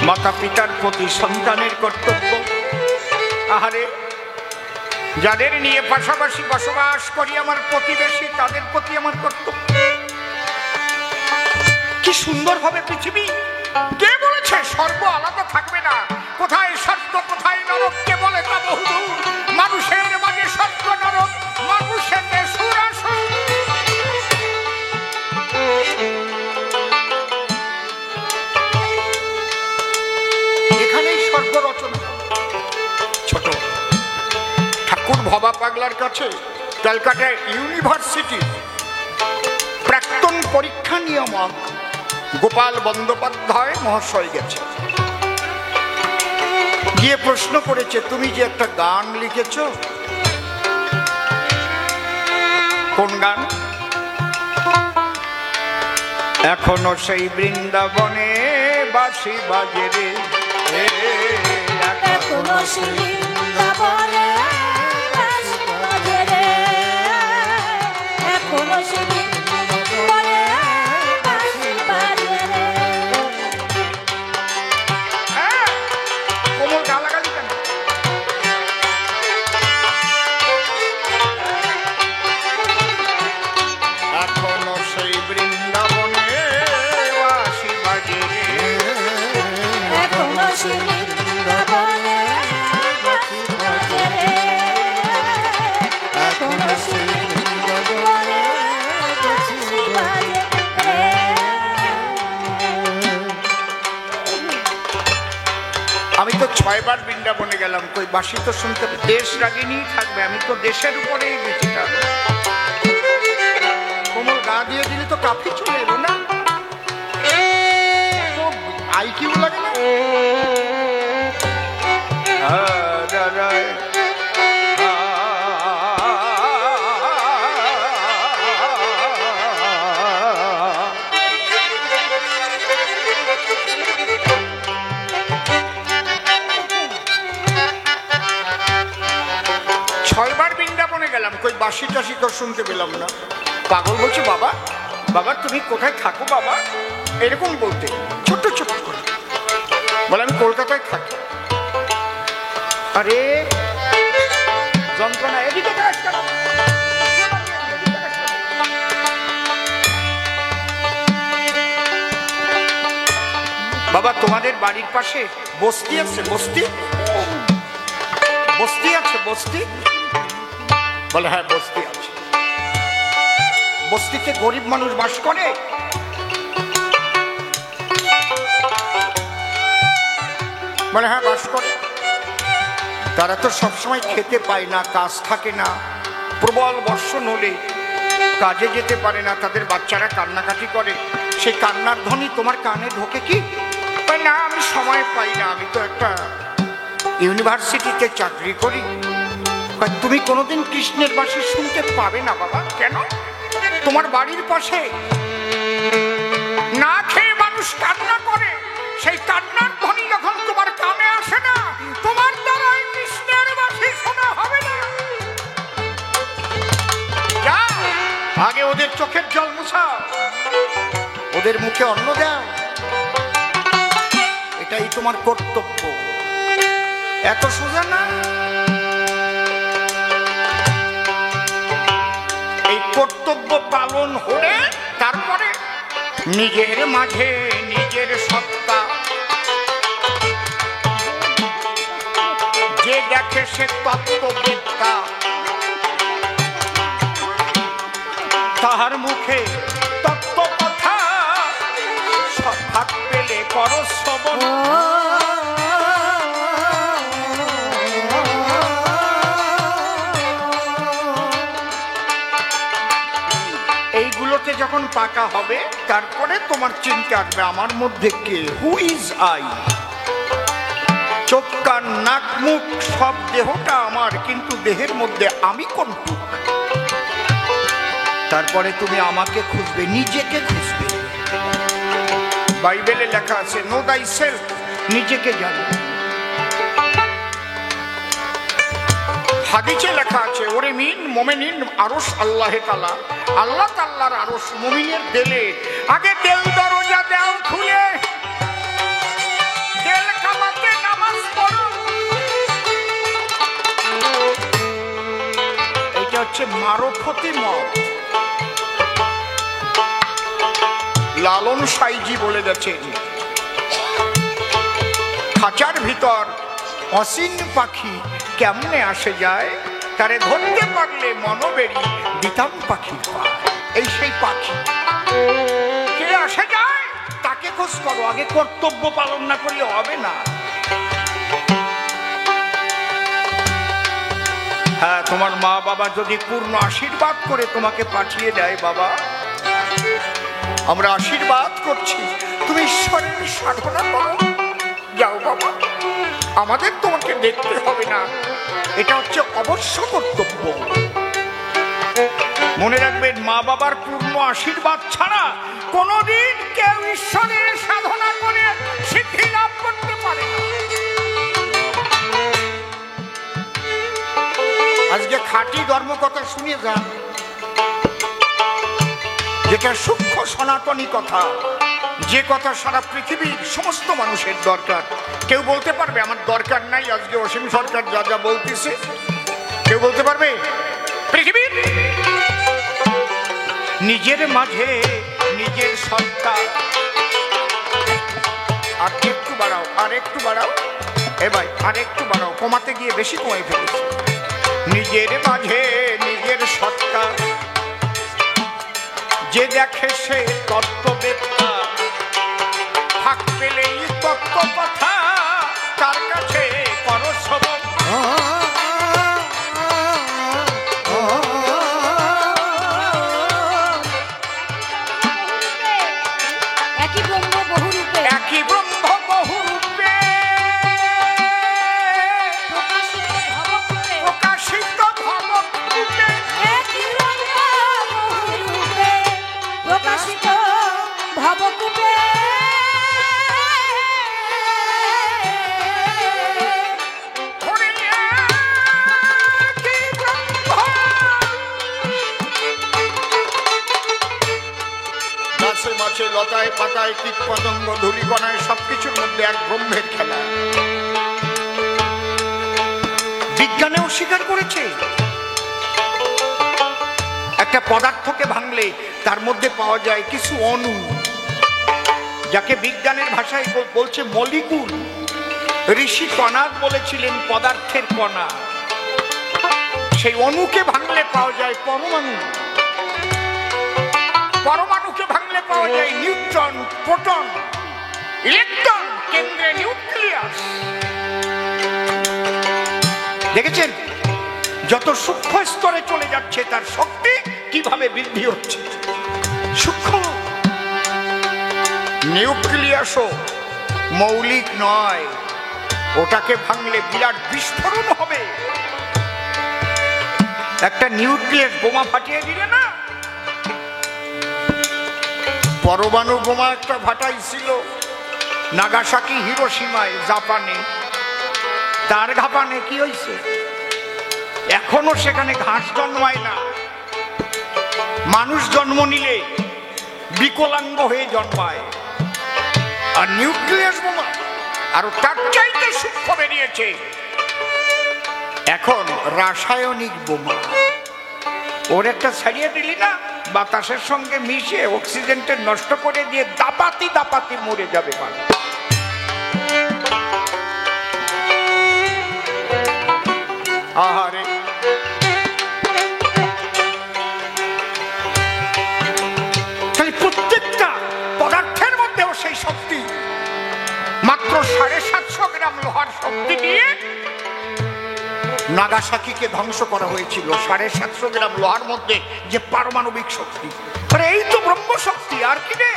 মাতা পিতার প্রতি সন্তানের কর্তব্য। আহারে, যাদের নিয়ে পাশাপাশি বসবাস করি আমার প্রতিবেশী, তাদের প্রতি আমার কর্তব্য। কি সুন্দর হবে পৃথিবী! কে বলেছে স্বর্গ আলাদা থাকবে না? কোথায় স্বর্গ কোথায় নরক কে বলে তা বহুদূর। মানুষের মাঝে স্বর্গ নরক, মানুষের সুর আসুর। এখানেই স্বর্গ রচনা। ছোট ঠাকুর ভবা পাগলার কাছে ক্যালকাটা ইউনিভার্সিটি প্রাক্তন পরীক্ষা নিয়ামক গোপাল বন্দ্যোপাধ্যায় মহাশয় গেছে, গিয়ে প্রশ্ন করেছে, তুমি যে একটা গান লিখেছ, কোন গান? এখনো সেই বৃন্দাবনে বাঁশি বাজে রে, এখনো সেই বৃন্দাবনে বাঁশি বাজে রে, এখনো সেই বৃন্দাবনে বাঁশি বাজে রে। কোমল গালাগালি কেন? এখনো সেই বৃন্দাবনে বাঁশি বাজে রে, এখনো সেই বৃন্দাবনে বাঁশি বাজে রে, এখনো সেই বৃন্দাবনে বাঁশি বাজে রে। আমি তো 6 বার বৃন্দাবনে গেলাম, কই বাঁশি তো শুনতে দেশ রাগিনী থাকবে। আমি তো দেশের উপরেই বেঁচেটা। কোমল গা দিয়ে দিলে তো কাফি চলে এলো না? আইকিউ লাগে না? ছয়বার বৃন্দাবনে গেলাম, কই বাঁশি টাশি তো শুনতে পেলাম না। পাগল বলছে, বাবা বাবা তুমি কোথায় থাকো বাবা? এরকম বলতে ছোট্ট ছোট্ট করে বলে, আমি কলকাতায় থাকি। আরে যন্ত্রণা, এদিকে কাজ করো। বাবা তোমাদের বাড়ির পাশে বস্তি আছে? বস্তি বস্তি আছে? বস্তি বলে, হ্যাঁ বস্তি আছে। বস্তিতে গরিব মানুষ বাস করে? বলে, হ্যাঁ বাস করে। তারা তো সবসময় খেতে পায় না, কাজ থাকে না, প্রবল বর্ষণ হলে কাজে যেতে পারে না, তাদের বাচ্চারা কান্নাকাটি করে। সেই কান্নার ধ্বনি তোমার কানে ঢোকে কি? না, আমি সময় পাই না, আমি তো একটা ইউনিভার্সিটিতে চাকরি করি। তুমি কোনোদিন কৃষ্ণের বাঁশি শুনতে পাবে না বাবা। কেন? তোমার বাড়ির পাশে মানুষ কান্না করে, সেই কান্নার ধ্বনি যখন তোমার কানে আসে না, তোমার দ্বারাই কৃষ্ণের বাঁশি শোনা হবে না। যা, আগে ওদের চোখের জল মুছাও, ওদের মুখে অন্ন দাও, এটাই তোমার কর্তব্য। এত সোজা না। এই কর্তব্য পালন হলে তারপরে নিজের মাঝে নিজের সত্তা, যে দেখে সে তত্ত্ববিদ্যা, তাহার মুখে তত্ত্ব কথা, সব ভাগ পেলে কর শ্রবণ। এইগুলোতে যখন পাকা হবে তারপরে তোমার চিন্তা আসবে আমার মধ্যে কে, হু ইজ আই। চোখ কান নাক মুখ সব দেহটা আমার, কিন্তু দেহের মধ্যে আমি কোনটুক। তারপরে তুমি আমাকে খুঁজবে, নিজেকে খুঁজবে। বাইবেলে লেখা আছে নো দাই সেলফ, নিজেকে জানো। হাদিসে লেখা আছে ওরে মিন মোমেনিন আরশ আল্লাহ তাআলা, আল্লাহ তাআলার আরশ মুমিনের দিলে। আগে দিল দরজা দাও খুলে, দিল কামাতে নামাজ পড়ো। এটা হচ্ছে মারফতি মত। লালন সাইজি বলে গেছেন, খাঁচার ভিতর অসীন পাখি কেমনে আসে যায়, তারে ধরতে পারলে মনোবেরি দিতাম পাখির পায়। এই সেই পাখি, কে আসে যায় তাকে খোঁজ করো, আগে কর্তব্য পালন না করলে হবে না। হ্যাঁ, তোমার মা বাবা যদি পূর্ণ আশীর্বাদ করে তোমাকে পাঠিয়ে দেয়, বাবা আমরা আশীর্বাদ করছি, তুমি ঈশ্বরের সাধনা করো, যাও বাবা, আমাদের তোমাকে দেখতে হবে না। এটা হচ্ছে অবশ্য কর্তব্য। মনে রাখবেন, মা বাবার পূর্ণ আশীর্বাদ ছাড়া কোনোদিন কেউ ঈশ্বরের সাধনা করে সিদ্ধি লাভ করতে পারে না। আজকে খাঁটি ধর্মকথা শুনে যান, যেটা সূক্ষ্ম সনাতনী কথা, যে কথা সারা পৃথিবীর সমস্ত মানুষের দরকার। কেউ বলতে পারবে আমার দরকার নাই? আজকে অসীম সরকার যা যা বলতেছে, কেউ বলতে পারবে? পৃথিবীর নিজের মাঝে নিজের সত্তা। আর একটু বাড়াও, আর একটু বাড়াও, এ ভাই আর একটু বাড়াও, কমাতে গিয়ে বেশি কমে ফেলেছে। নিজের মাঝে নিজের সত্তা, যে দেখে সে তত্ত্ববেত্তা, ফাঁক পেলেই তত্ত্ব কথা, তার কাছে করো শ্রবণ। একই ব্রহ্ম বহুরূপে, একই ব্রহ্ম বহুরূপে, প্রকাশিত ভবরূপে, একই ব্রহ্ম বহুরূপে, প্রকাশিত ভবকূপে। গাছে মাছে লতায় পাতায় কীট পতঙ্গ ধূলিকণায় সবকিছুর মধ্যে এক ব্রহ্মের খেলা। বিজ্ঞানেও স্বীকার করেছে, একটা পদার্থকে ভাঙলে তার মধ্যে পাওয়া যায় কিছু অণু, যাকে বিজ্ঞানের ভাষায় বলছে মলিকুল। ঋষি কণাদ বলেছিলেন পদার্থের কণা। সেই অণুকে ভাঙলে পাওয়া যায় পরমাণু, পরমাণুকে ভাঙলে পাওয়া যায় নিউট্রন, প্রোটন, ইলেকট্রন, কেন্দ্রে নিউক্লিয়াস। দেখেছেন যত সূক্ষ্ম স্তরে চলে যাচ্ছে তার শক্তি কিভাবে বৃদ্ধি হচ্ছে। সূক্ষ্ম নিউক্লিয়াসও মৌলিক নয়, ওটাকে ভাঙলে বিরাট বিস্ফোরণ হবে। একটা নিউক্লিয়াস বোমা ফাটিয়ে দিলে না, পরমাণু বোমা একটা ফাটাইছিল নাগাসাকি হিরোশিমায় জাপানে। তার ঘাপানে কি হয়েছে? এখনো সেখানে ঘাস জন্মায় না। মানুষ জন্ম নিলে বিকলাঙ্গ হয়ে জন্মায়। আর নিউক্লিয়াস বোমা আর তার চাইতে সূক্ষ্ম বেরিয়েছে এখন, রাসায়নিক বোমা। ওর একটা ছাড়িয়ে দিলি না, বাতাসের সঙ্গে মিশে অক্সিজেনটা নষ্ট করে দিয়ে দাপাতি দাপাতি মরে যাবে মানুষ। আহারে, প্রত্যেকটা পদার্থের মধ্যেও সেই শক্তি। মাত্র 750 গ্রাম লোহার শক্তি দিয়ে নাগাসাকিকে ধ্বংস করা হয়েছিল। 750 গ্রাম লোহার মধ্যে যে পারমাণবিক শক্তি, আরে এই তো ব্রহ্ম শক্তি। আর কি রে?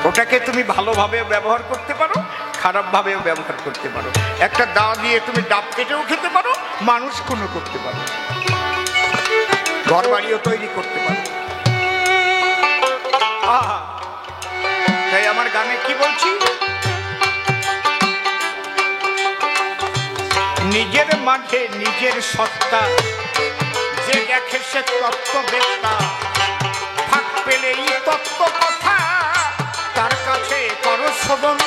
ওটাকে তুমি ভালোভাবে ব্যবহার করতে পারো, খারাপ ভাবেও ব্যবহার করতে পারো। একটা দা দিয়ে তুমি ডাব কেটেও খেতে পারো, মানুষ খুনও করতে পারো, ঘর বাড়িও তৈরি করতে পারো। আহা, তাই আমার গানে কি বলছি, নিজের মাঝে নিজের সত্তা, যে দেখে সে তত্ত্ববেত্তা। ফাঁক পেলেই তত্ত্ব কথা, তার কাছে করো শ্রবণ।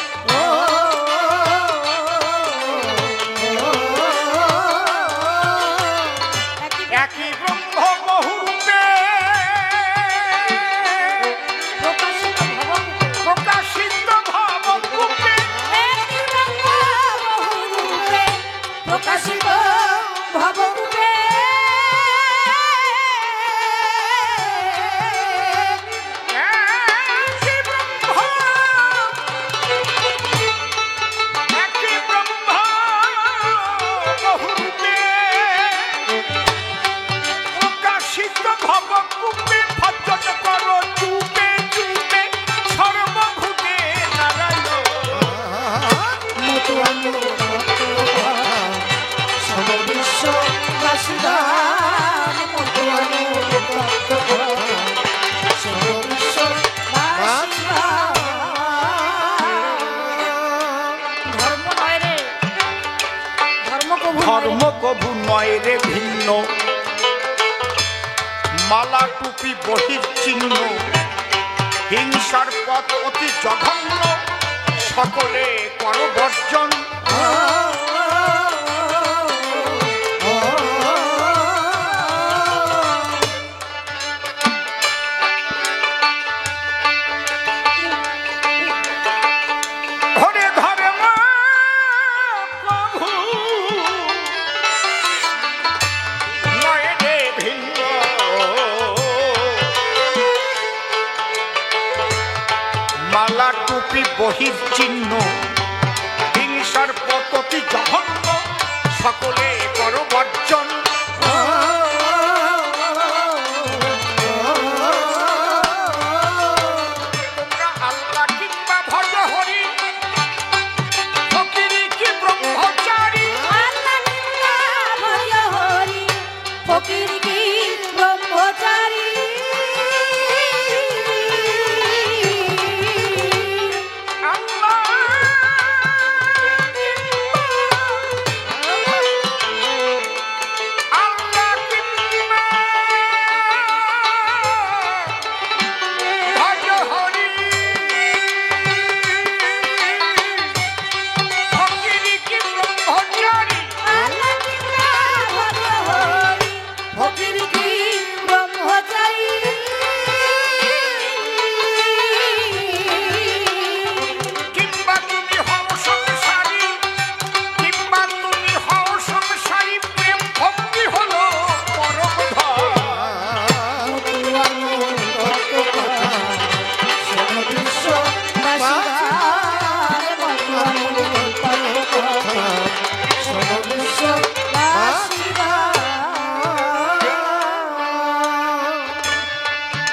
একই ব্রহ্ম বহুরূপে প্রকাশিত ভবরূপে, প্রকাশিত ভবরূপে একই ব্রহ্ম বহুরূপে প্রকাশিত ভবরূপে। ভজন করো চুপে চুপে সর্বভূতে নারায়ণ। ধর্ম কভু নয় রে ভিন্ন, মালা টুপি বহির চিহ্ন। হিংসার পথ অতি জঘন্য, সকলে করো বর্জন। হরে ধর্ম কভু নয় রে ভিন্ন, মালা টুপি বহির চিহ্ন। হিংসার পদ্ধতি জঘন্য, সকলে করো বর্জন। তোমরা আল্লাহ কিংবা ভজ হরি, ফকিরি কি ব্রহ্মচারী। ফকির কি ব্রহ্মচারী।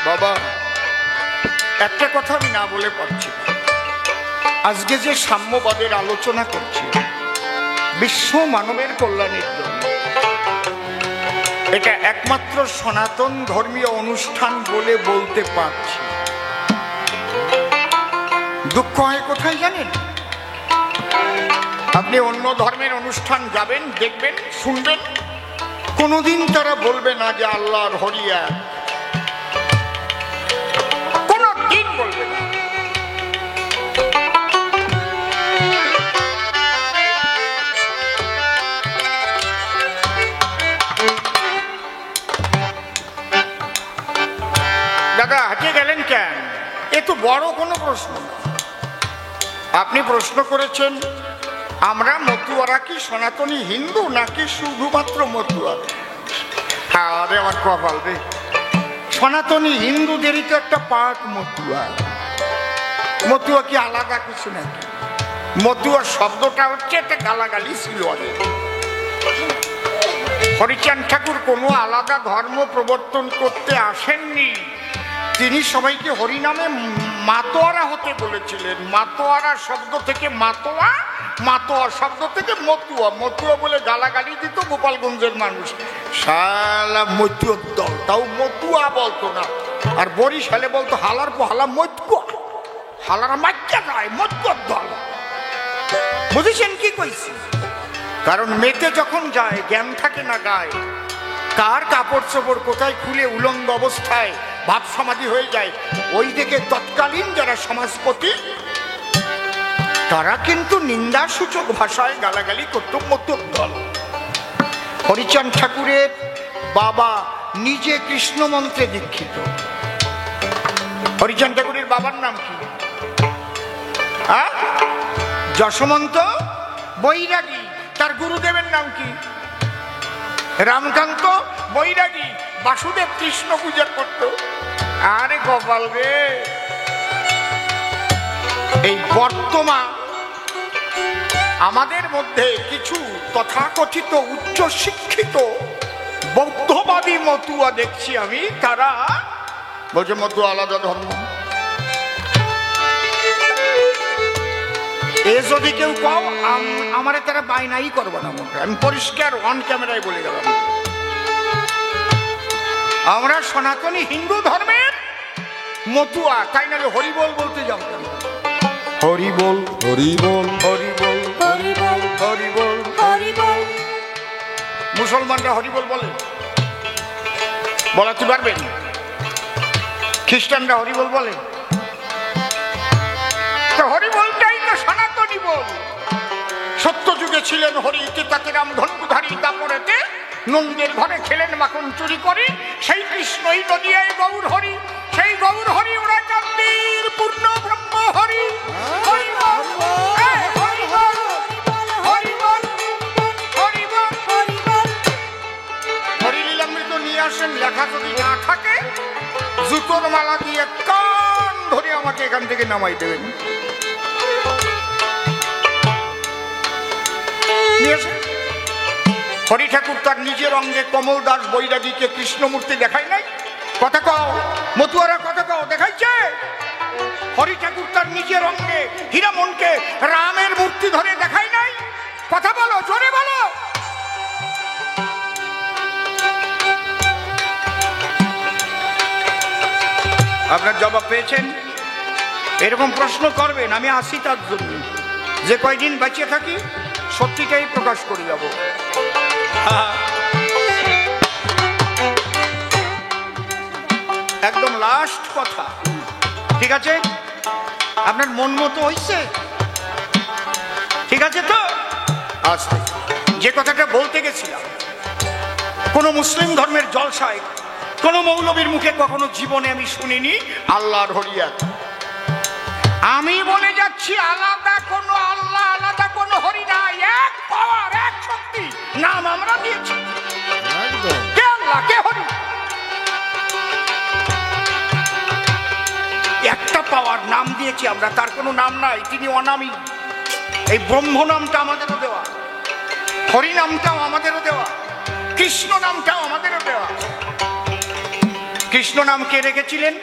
বাবা, একটা কথা আমি না বলে পারছি না। আজকে যে সাম্যবাদের আলোচনা করছি, বিশ্ব মানবের কল্যাণের জন্য, এটা একমাত্র সনাতন ধর্মীয় অনুষ্ঠান বলে বলতে পারছি। দুঃখ হয় কোথায় জানেন? আপনি অন্য ধর্মের অনুষ্ঠান যাবেন, দেখবেন, শুনবেন, কোনোদিন তারা বলবে না যে আল্লাহর হরি এক, কোনোদিন বলবে না। দাদা হাঁটিয়ে গেলেন কেন? এ তো বড় কোনো প্রশ্ন না। আপনি প্রশ্ন করেছেন আমরা মতুয়ারা কি সনাতনী হিন্দু নাকি শুধুমাত্র মতুয়া? আরে আমার কপাল রে, সনাতনী হিন্দুদেরই তো একটা পার্ট মতুয়া। মতুয়া কি আলাদা কিছু নাকি? মতুয়া শব্দটা হচ্ছে একটা গালাগালি ছিল আগে। হরিচাঁদ ঠাকুর কোনো আলাদা ধর্ম প্রবর্তন করতে আসেননি, তিনি সবাইকে হরিনামে মাতোয়ারা হতে বলেছিলেন। মাতোয়ারা শব্দ থেকে মাতোয়া, মাতোয়া শব্দ থেকে মতুয়া, মতুয়া বলে গালাগালি দিত গোপালগঞ্জের মানুষ। শালা মতুয়ার দল, তাও মতুয়া বলতো না। আর বরিশালে বলতো হালার পোহালা মতুয়া, হালারা মাজ্জা নয়, মতুয়ার দল। বুঝেছেন কি কইছি? কারণ মেতে যখন যায় জ্ঞান থাকে না গায়ে, কার কাপড় চোপড় কোথায় খুলে উলঙ্গ অবস্থায় ভাব সমাধি হয়ে যায়, ওই দিকে তৎকালীন যারা সমাজপতি তারা কিন্তু নিন্দাসূচক ভাষায় গালাগালি করত মতুয়ার দল। হরিচাঁদ ঠাকুরের বাবা নিজে কৃষ্ণ মন্ত্রে দীক্ষিত। হরিচাঁদ ঠাকুরের বাবার নাম কি? যশোমন্ত বৈরাগী। তার গুরুদেবের নাম কি? রামকান্ত বৈরাগী। বাসুদেব কৃষ্ণ পূজা করত। আরে গোপাল রে, এই বর্তমান আমাদের মধ্যে কিছু তথাকথিত উচ্চ শিক্ষিত বৌদ্ধবাদী মতুয়া দেখছি আমি, তারা বলছে মতুয়া আলাদা ধর্ম। এ যদি কেউ কও আমারে তারা বাইনাই করবো না, আমি পরিষ্কার অন ক্যামেরায় বলে গেলাম। আমরা সনাতনী হিন্দু ধর্মের মতুয়া, তাই না? হরিবোল বলতে যাও কেন? হরিবোল হরিবোল হরিবোল হরিবল হরিবোল। হরিবল। মুসলমানরা হরিবোল বলে, বলাতে পারবেন? খ্রিস্টানরা হরিবোল বলে। তো হরিবোলটাই তো সনাতনী বল। সত্য যুগে ছিলেন হরি, তাকে রাম ধনুধারী, দাপরেতে নন্দের ঘরে খেলেন মাখন চুরি করে। সেই কৃষ্ণই নদিয়ায় গৌর হরি, সেই গৌর হরি ওরা চন্দ্রের পূর্ণ ব্রহ্ম হরি। হরিবল হরিবল হরিবল হরিবল হরিবল। হরিলীলামৃত নিয়ে আসেন, লেখা যদি না থাকে জুতোর মালা দিয়ে কান ধরে আমাকে এখান থেকে নামাই দেবেন। হরি ঠাকুর তার নিজের অঙ্গে কমল দাস বৈরাগীকে কৃষ্ণমূর্তি দেখায় নাই? কথা কও মতুয়ারা, কথা কও, দেখাইছে? হরি ঠাকুর তার নিজের অঙ্গে হীরামনকে রামের মূর্তি ধরে দেখায় নাই? কথা বলো, জোরে বলো। আপনার জবাব পেয়েছেন? এরকম প্রশ্ন করবেন, আমি আসি তার জন্য। যে কয়দিন বাঁচিয়ে থাকি সত্যিটাই প্রকাশ করে যাব। একদম লাস্ট কথা, ঠিক আছে? আপনার মন মতো হইছে? ঠিক আছে তো? আস্তে যে কথাটা বলতে গেছিলাম, কোন মুসলিম ধর্মের জলসায় কোন মৌলবীর মুখে কখনো জীবনে আমি শুনিনি আল্লাহর হরিয়া। আমি বলে যাচ্ছি আলাদা কোন আল্লাহ, আলাদা কোন হরি নাই, এক পাওয়ার, এক শক্তি, নাম আমরা দিয়েছি। কে আল্লাহ, কে হরি? একটা পাওয়ার নাম দিয়েছি আমরা, তার কোনো নাম নাই, তিনি অনামী। এই ব্রহ্ম নামটা আমাদেরও দেওয়া, হরি নামটাও আমাদেরও দেওয়া, কৃষ্ণ নামটাও আমাদেরও দেওয়া। কৃষ্ণ নাম কে রেখেছিলেন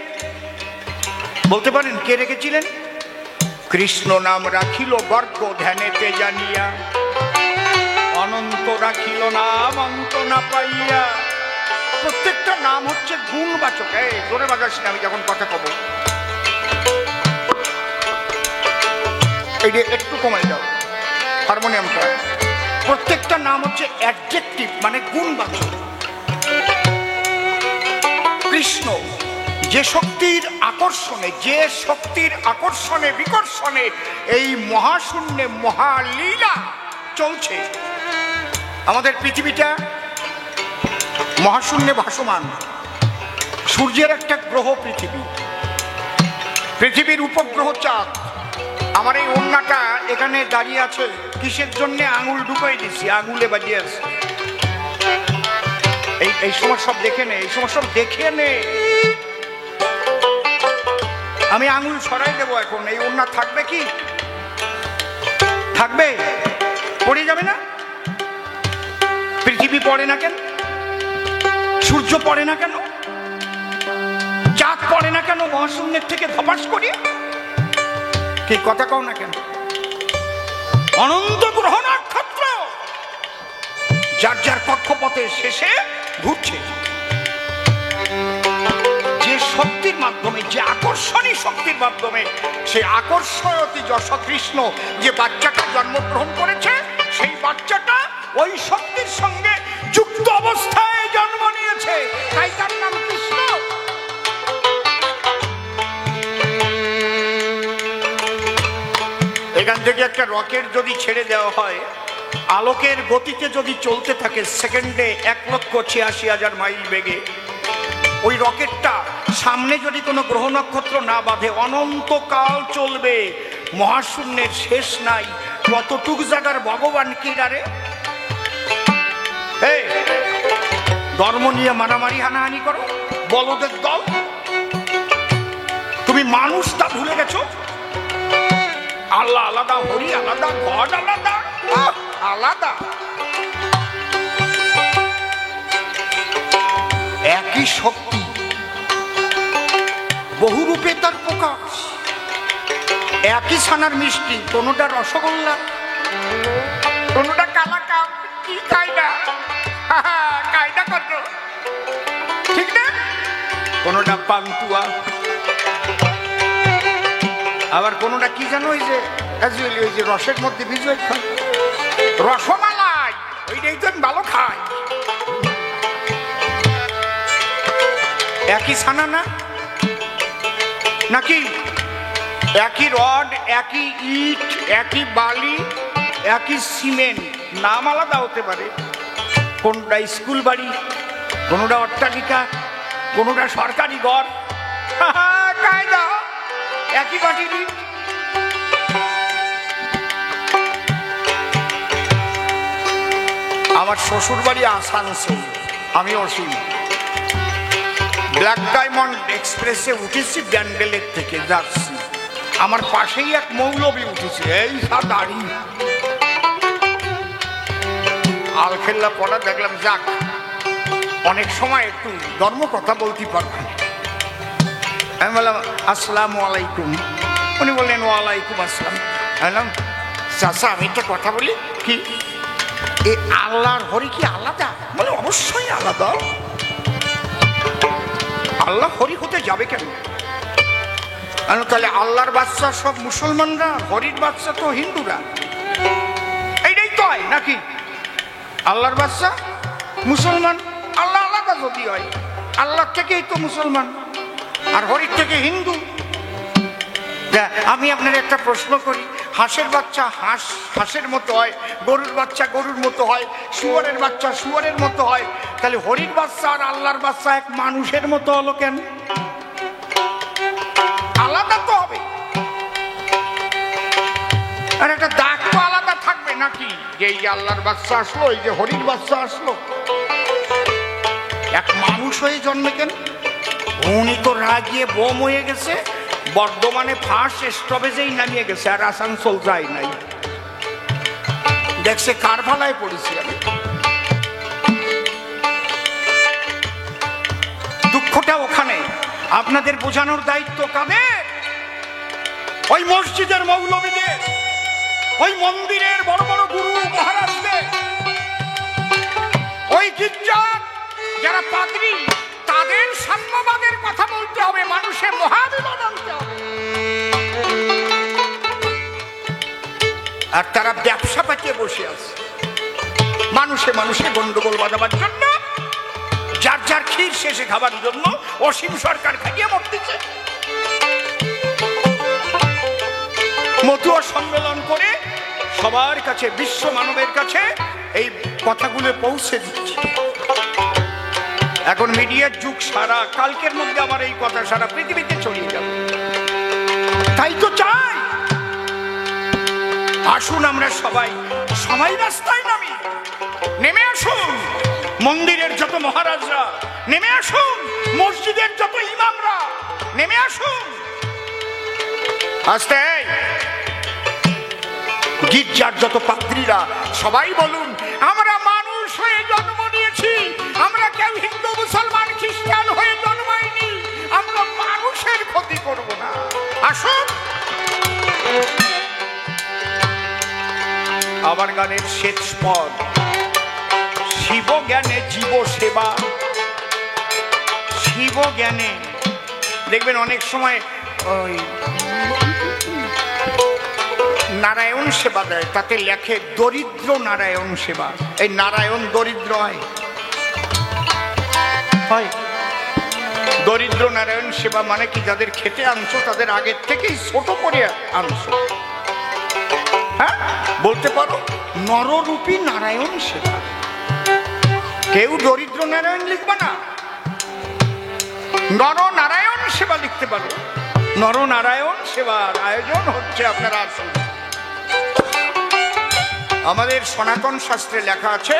বলতে পারেন? কে রেখেছিলেন? কৃষ্ণ নাম রাখিল বর্গ ধ্যানেতে জানিয়া, অনন্ত রাখিল নাম অন্ত না পাইয়া। প্রত্যেকটা নাম হচ্ছে গুণবাচক। এই জোরে বাজাস না, আমি যখন কথা কব এই একটু কমাই দাও হারমোনিয়ামটা। প্রত্যেকটা নাম হচ্ছে অ্যাডজেক্টিভ, মানে গুণবাচক। কৃষ্ণ যে শক্তির আকর্ষণে বিকর্ষণে এই মহাশূন্যে মহালীলা চলছে। আমাদের পৃথিবীটা মহাশূন্যে ভাসমান, সূর্যের একটা গ্রহ পৃথিবীর উপগ্রহ চাঁদ। আমার এই ওড়নাটা এখানে দাঁড়িয়ে আছে কিসের জন্য? আঙুল ঢুকাই দিছি, আঙুলে বাজিয়ে আছে। এই সময় সব দেখে নে, আমি আঙুল সরাই দেবো এখন। এই ওড়না থাকবে কি? থাকবে? পড়ে যাবে না? পৃথিবী পড়ে না কেন? সূর্য পড়ে না কেন? চাঁদ পড়ে না কেন? মহাশূন্যের থেকে ধপাস করি কি কথা কও না কেন? অনন্ত গ্রহ নক্ষত্র যার যার কক্ষপথের শেষে ঘুরছে। যে শক্তির মাধ্যমে, যে আকর্ষণী শক্তির মাধ্যমে, সেই আকর্ষণী যশ কৃষ্ণ যে বাচ্চাটা জন্মগ্রহণ করেছে, সেই বাচ্চাটা ওই শক্তির সঙ্গে যুক্ত অবস্থায় জন্ম নিয়েছে, তাই তার নাম কৃষ্ণ। এখান থেকে একটা রকেট যদি ছেড়ে দেওয়া হয়, আলোকের গতিতে যদি চলতে থাকে সেকেন্ডে 1,86,000 মাইল বেগে, ওই রকেটটা সামনে যদি কোনো গ্রহ নক্ষত্র না বাঁধে অনন্তকাল চলবে। মহাশূন্যের শেষ নাই। কতটুক জায়গার ভগবান কি ডারে? ধর্ম নিয়ে মারামারি হানাহানি করো, বলদের দল। তুমি মানুষটা ভুলে গেছো। আল্লাহ আলাদা, হরি আলাদা, গড আলাদা, আলাদা। একই শক্তি, বহু রূপে তার প্রকাশ। একই ছানার মিষ্টি, কোনোটা রসগোল্লা, কোনোটা কালাকাম। কি কায়দা, কায়দা কত, ঠিক না? কোনোটা পান্তুয়া, আবার কোনোটা কি জানো, ওই যে রসের মধ্যে ভিজুয়ে খায়, রসমালাই। ওইটাই তো ভালো খায়। একই ছানা না নাকি? একই রড, একই ইট, একই বালি, একই সিমেন্ট, নাম আলাদা হতে পারে। কোনটা স্কুল বাড়ি, কোনটা অট্টালিকা, কোনটা সরকারি ঘর, কায়দা একই বাটির ইট। আমার শ্বশুর বাড়ি আসানসোল, আমি অসীম। ব্ল্যাক ডায়মন্ড এক্সপ্রেসে উঠেছি ব্যান্ডেলের থেকে যাচ্ছি, আমার পাশেই এক মৌলবী উঠেছে, এই দাড়ি আলখেল্লা পড়া। দেখলাম যাক, অনেক সময় একটু ধর্ম কথা বলতে পারবো। আমি বললাম আসসালামু আলাইকুম। উনি বললেন ওয়ালাইকুম আসসালাম। বললাম চাচা আমি একটা কথা বলি, কি এই আল্লাহর হরি কি আলাদা? বলে অবশ্যই আলাদা। আল্লাহ হরি হতে যাবে কেন? তাহলে আল্লাহর বাচ্চা সব মুসলমানরা, হরির বাচ্চা তো হিন্দুরা, এইটাই তো হয় নাকি? আল্লাহর বাচ্চা মুসলমান, আল্লাহ আলাদা যদি হয়, আল্লাহ থেকেই তো মুসলমান আর হরির থেকে হিন্দু। আমি আপনার একটা প্রশ্ন করি, হাঁসের বাচ্চা হাঁসের মতো হয়, গরুর বাচ্চা গরুর মতো হয়, শুয়োরের বাচ্চা শুয়োরের মতো হয়, তাহলে হরির বাচ্চা আর আল্লাহর বাচ্চা এক মানুষের মতো হলো কেন? আলাদা তো হবে, আর একটা দাগ তো আলাদা থাকবে নাকি? যে এই যে আল্লাহর বাচ্চা আসলো, এই যে হরির বাচ্চা আসলো, এক মানুষ হয়ে জন্মে কেন? উনি তো রাগিয়ে বোম হয়ে গেছে, বর্ধমানে ফার্স্ট স্টপেজেই নামিয়ে গেছে, আর আসানসোল যায় নাই। দেখছে কারবালায় পড়েছি আমি। দুঃখটা ওখানে। আপনাদের বোঝানোর দায়িত্ব কাদের? ওই মসজিদের মৌলবীদের, ওই মন্দিরের বড় বড় গুরু মহারাজদের, ওই গির্জার যারা পাদ্রী তাদের সাম্যবাদের কথা বলতে হবে, মানুষে মহাবিবাদ আনতে হবে। আর তারা ব্যবসা পাতিয়ে বসে আছে, মানুষে মানুষে গন্ডগোল বাঁধাবার জন্য, যার যার ক্ষীর শেষে খাবার জন্য অসীম সরকার খাইয়ে মরতেছে। মতুয়া সম্মেলন করে সবার কাছে, বিশ্ব মানবের কাছে এই কথাগুলো পৌঁছে দিচ্ছে। এখন মিডিয়ার যুগ, সারা কালকের মধ্যে আমার এই কথা সারা পৃথিবীতে ছড়িয়ে যাবে, তাই তো চাই। আসুন আমরা সবাই সবাই রাস্তায় নামি, নেমে আসুন মন্দিরের যত মহারাজরা, নেমে আসুন মসজিদের যত ইমামরা, নেমে আসুন আস্তে গির্জার যত পাদ্রীরা, সবাই বলুন আমরা মানুষ হয়ে জন্ম নিয়েছি, আমরা কেউ হিন্দু মুসলমান খ্রিস্টান হয়ে জন্মাইনি, আমরা মানুষের ক্ষতি করব না। আসুন। আমার গানের শেষ পদ, শিব জ্ঞানে জীব সেবা। শিব জ্ঞানে দেখবেন অনেক সময় ওই নারায়ণ সেবা দেয়, তাতে লেখে দরিদ্র নারায়ণ সেবা। এই নারায়ণ দরিদ্র হয়? দরিদ্র নারায়ণ সেবা মানে কি, যাদের খেতে আনছো তাদের আগের থেকেই ছোট করে আনছো। হ্যাঁ, বলতে পারো নররূপী নারায়ণ সেবা। কেউ দরিদ্র নারায়ণ লিখবে না, নর নারায়ণ সেবা লিখতে পারো। নর নারায়ণ সেবার আয়োজন হচ্ছে, আপনারা আসুন। আমাদের সনাতন শাস্ত্রে লেখা আছে,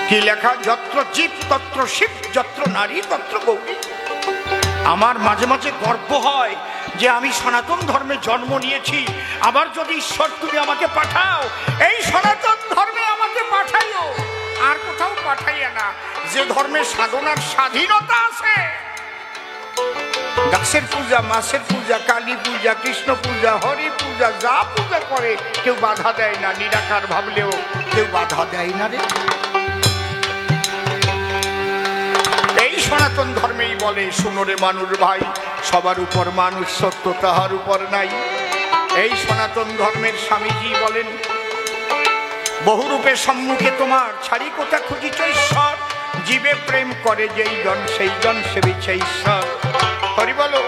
কি লেখা? যত্র জীব তত্র শিব, যত্র নারী তত্র গৌরী। আমার মাঝে মাঝে গর্ব হয় যে আমি সনাতন ধর্মে জন্ম নিয়েছি। আবার যদি ঈশ্বর তুমি আমাকে পাঠাও, এই সনাতন ধর্মে আমাকে পাঠাইও, আর কোথাও পাঠাইয়া না। যে ধর্মে সাধনার স্বাধীনতা আছে, গাছের পূজা, মাছের পূজা, কালী পূজা, কৃষ্ণ পূজা, হরি পূজা, যা পূজা করে কেউ বাধা দেয় না, নিরাকার ভাবলেও কেউ বাধা দেয় না রে। এই সনাতন ধর্মেই বলে, শুনো রে মানুষ ভাই, সবার উপর মানুষ সত্য, তাহার উপর নাই। এই সনাতন ধর্মের স্বামীজি বলেন, বহুরূপে সম্মুখে তোমার, ছাড়ি কোথা খুঁজিছ ঈশ্বর, জীবে প্রেম করে যেই জন, সেই জন সেবিছে ঈশ্বর। হরি বলো।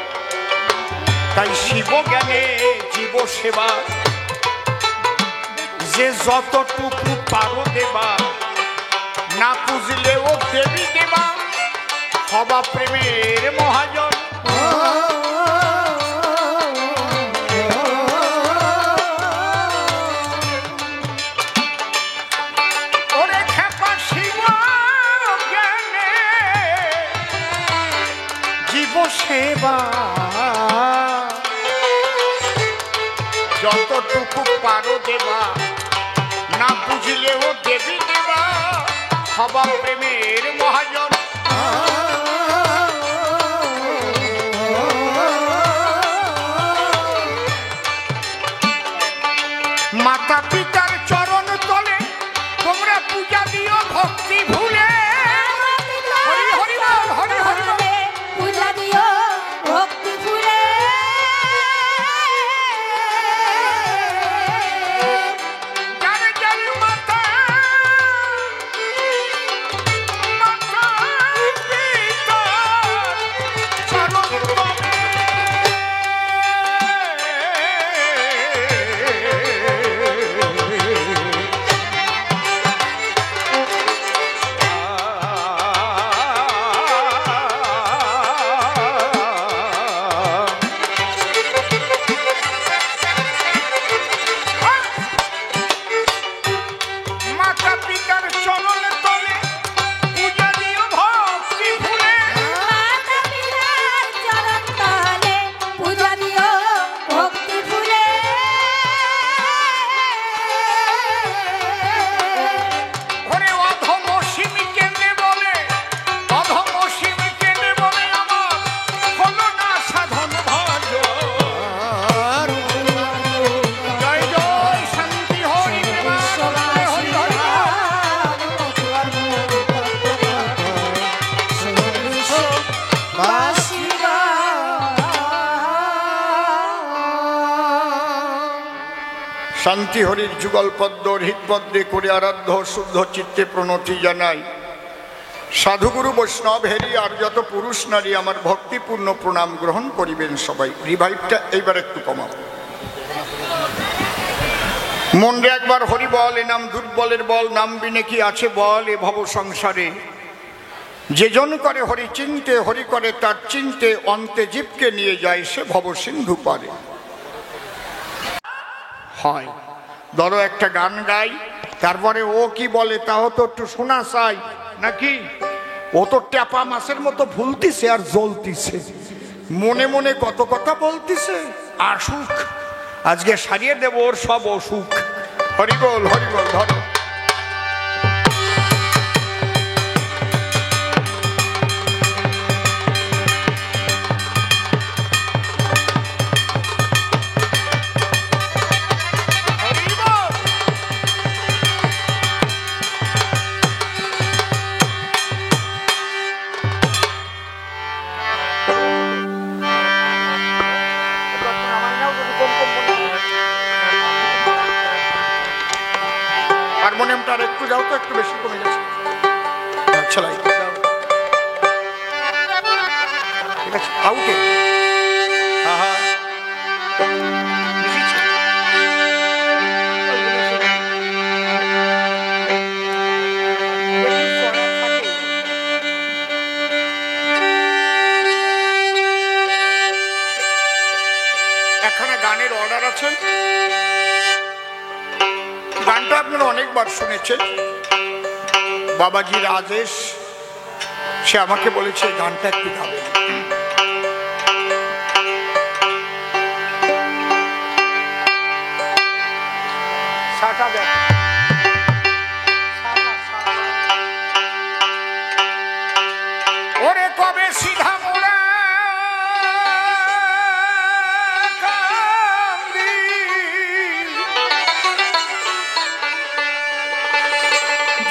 তাই শিব জ্ঞানে জীব সেবা, যে যতটুকু পারো দেবা, না পুজলেও দেবী দেবা, হবা প্রেমের মহাজন। ওরে খেপা শিব জ্ঞানে জীব সেবা, যতটুকু পারো দেবা, না বুঝলেও দেবী দেবা, হবা প্রেমের মহাজন। মাতা পিতার চরণ তলে তোমরা পূজা দিও ভক্তি ভুলে। হরি হরি বল, হরি হরি বল। পূজা দিও ভক্তি ভুলে। যার যার মাতা, মাতা বাসি শান্তি হরির যুগল পদ্ম হৃদপদ্মে করে আরাধ্য শুদ্ধ চিত্তে প্রণতি জানাই। সাধুগুরু বৈষ্ণব হেরি আর যত পুরুষ নারী আমার ভক্তিপূর্ণ প্রণাম গ্রহণ করিবেন সবাই। রিভাইভটা এইবার একটু কমাও। মনরে একবার হরি বল, এ নাম দুর্বলের বল, নাম বিনে কি আছে বল এ ভব সংসারে। যে জন করে হরি চিনতে, হরি করে তার চিনতে, অন্তে জীবকে নিয়ে যায় সে ভব সিন্ধু পারে। হয় ধরো একটা গান গাই, তারপরে ও কি বলে তাও তো একটু শোনা চাই নাকি? ও তো ট্যাপা মাছের মতো ভুলতিছে আর জ্বলতিছে, মনে মনে কত কথা বলতিছে। আসুক, আজকে সারিয়ে দেব ওর সব অসুখ। হরিবল হরিবল। ধরো হারমোনিয়ামটা আর একটু যাও তো, একটু বেশি কমে গেছে। চালাই ঠিক আছে, আউটে এখানে গানের অর্ডার আছে। গানটা আপনারা অনেকবার শুনেছেন। বাবাজি রাজেশ সে আমাকে বলেছে গানটা একটু গাবে। ওরে কবে সিধা মোড়া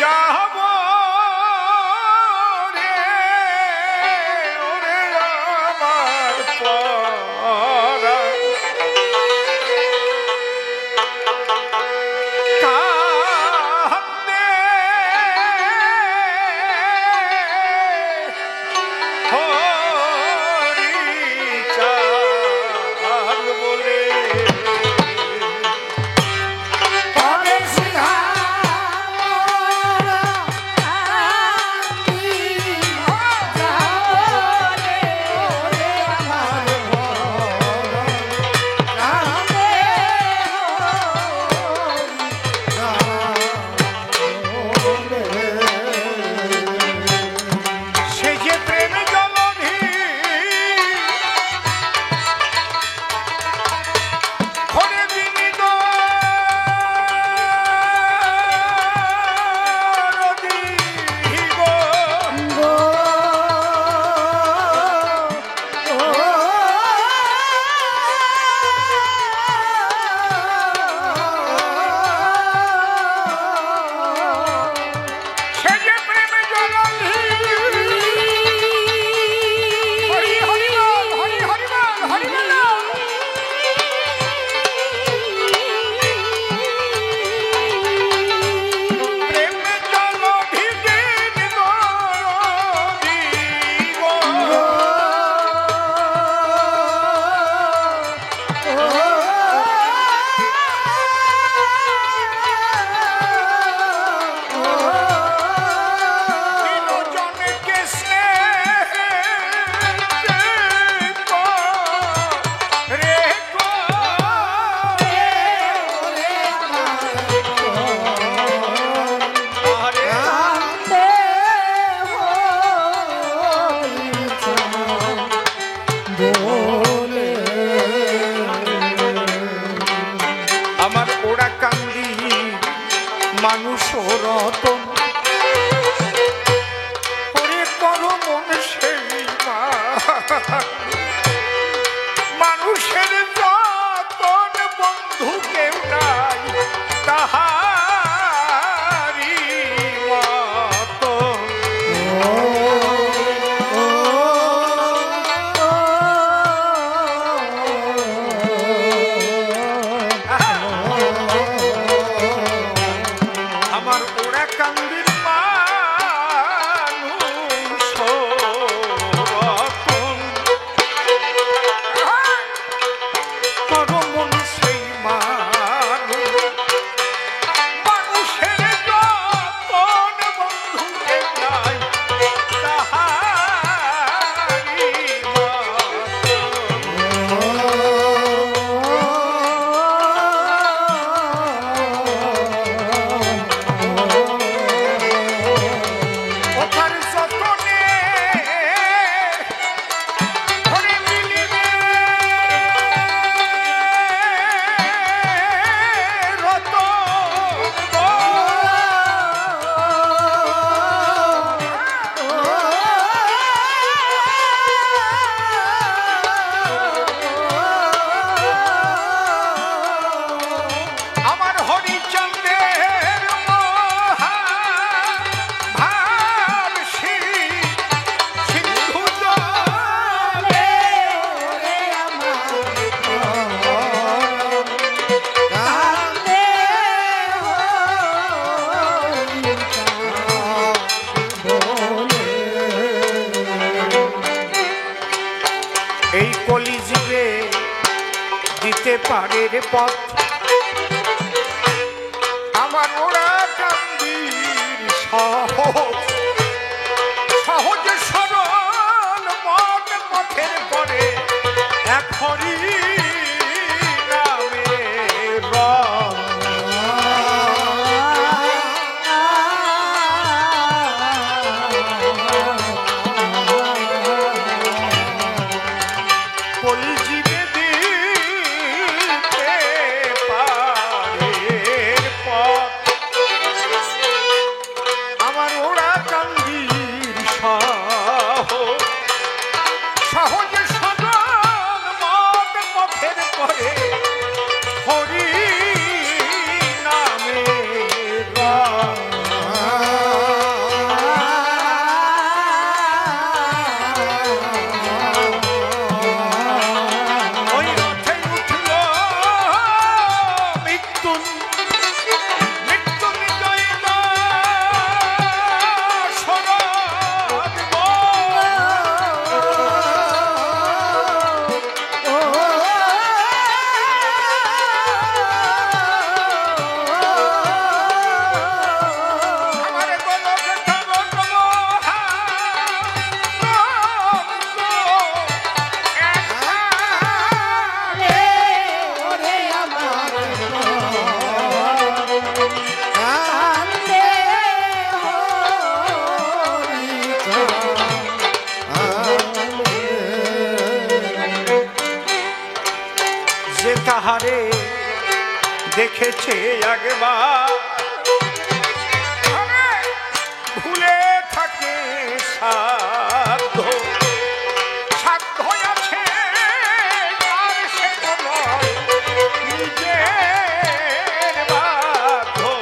যাব রে, ওরে আমার পরা কান্দে হরি চাঁদ বলে। মানুষ রতন ওরে পরমন সেই মানুষের যতন বন্ধু কেউ নাই তাহারি মত। এই কলিযুগে দিতে পারে রে পথ আমার ওরা কান্দির সহজ সহজে সরল মন পথের পরে এক হরি নামে রং কলিযুগে দিতে পারে পথ আমার ওরা কান্দির সহজে সরল মন পথের পরে হরি নামে রং ওই রথে উঠল মৃত্যুঞ্জয় না শরৎ আমারে গোলক তব তব রে ওরে আমার কান্দে যে তাহারে দেখেছে একবার ভুলে থাকে সাধ্য সাধ্য আছে আর সে নয় নিজের বাধ্যতা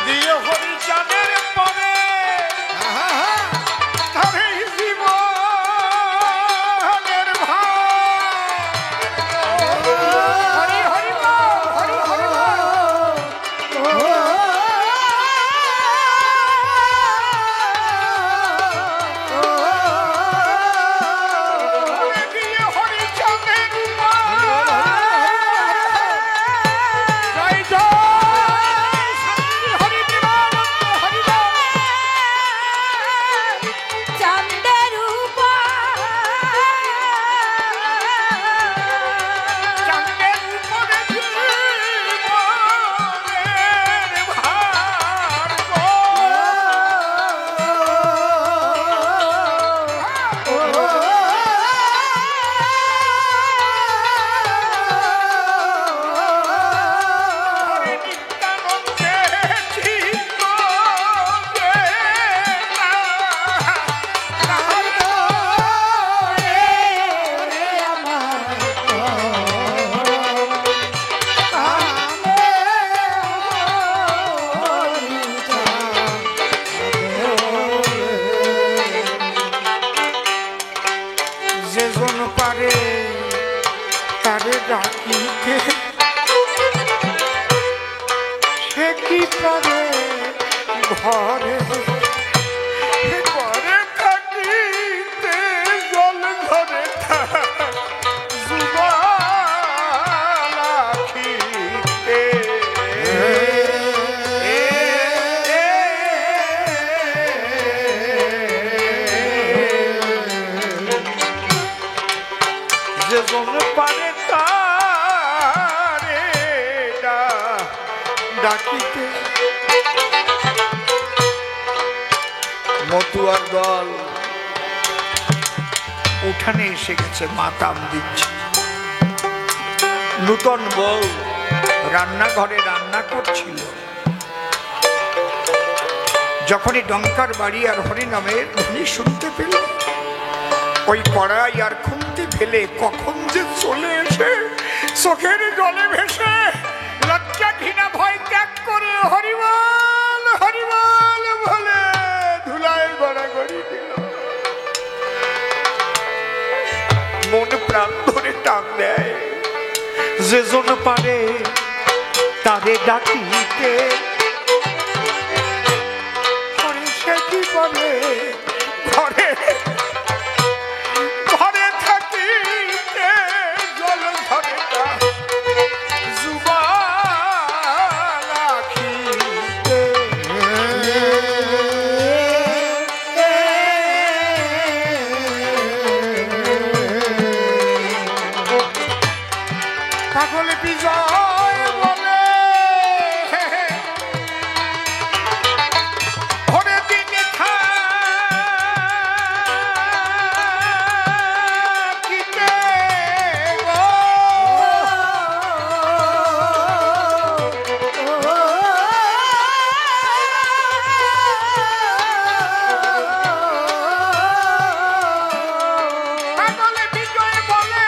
দিয়ে হরিচাঁদের পরে তারে জীবনের ভার হরি হরি বল, হরি হরি বল। ওরে দিয়ে হরিচাঁদের জয় জয় শান্তি হরি বিমানন্দ হরি বল। চাঁদের উপর চাঁদের উপরে জীবনের ভার গো। ওরে নিত্যানন্দে চিত্ত যে যেজন পারে তারে ডাকিতে সে কি পারে ঘরে ঘরে থাকিতে জল ঘরে জুবালাখিতে যেজন পারে তারে ডাকিতে মতুয়ার দল উঠানে এসে গেছে, মাতাম দিচ্ছে। নূতন বউ রান্নাঘরে রান্না করছিল। যখনই ডঙ্কার বাড়ি আর হরিনামের ধ্বনি শুনতে পেল, ওই কড়াই আর খুন্তি ফেলে কখন যে চলে এসে চোখের জলে ভেসে লজ্জা ঘৃণা ভয় ত্যাগ করে হরিবল হরিবল বলে ধুলায় গড়াগড়ি দিল। মন প্রাণ ধরে টান দেয়, যে জন পারে তারে ডাকিতে ঘরে সে কি বলে ঘরে ঘরে থাকিতে জল ধরে না জুবা রাখিতে পাগল বিজয় বলে ঘরে দিনে থাকিতে পাগল বিজয় বলে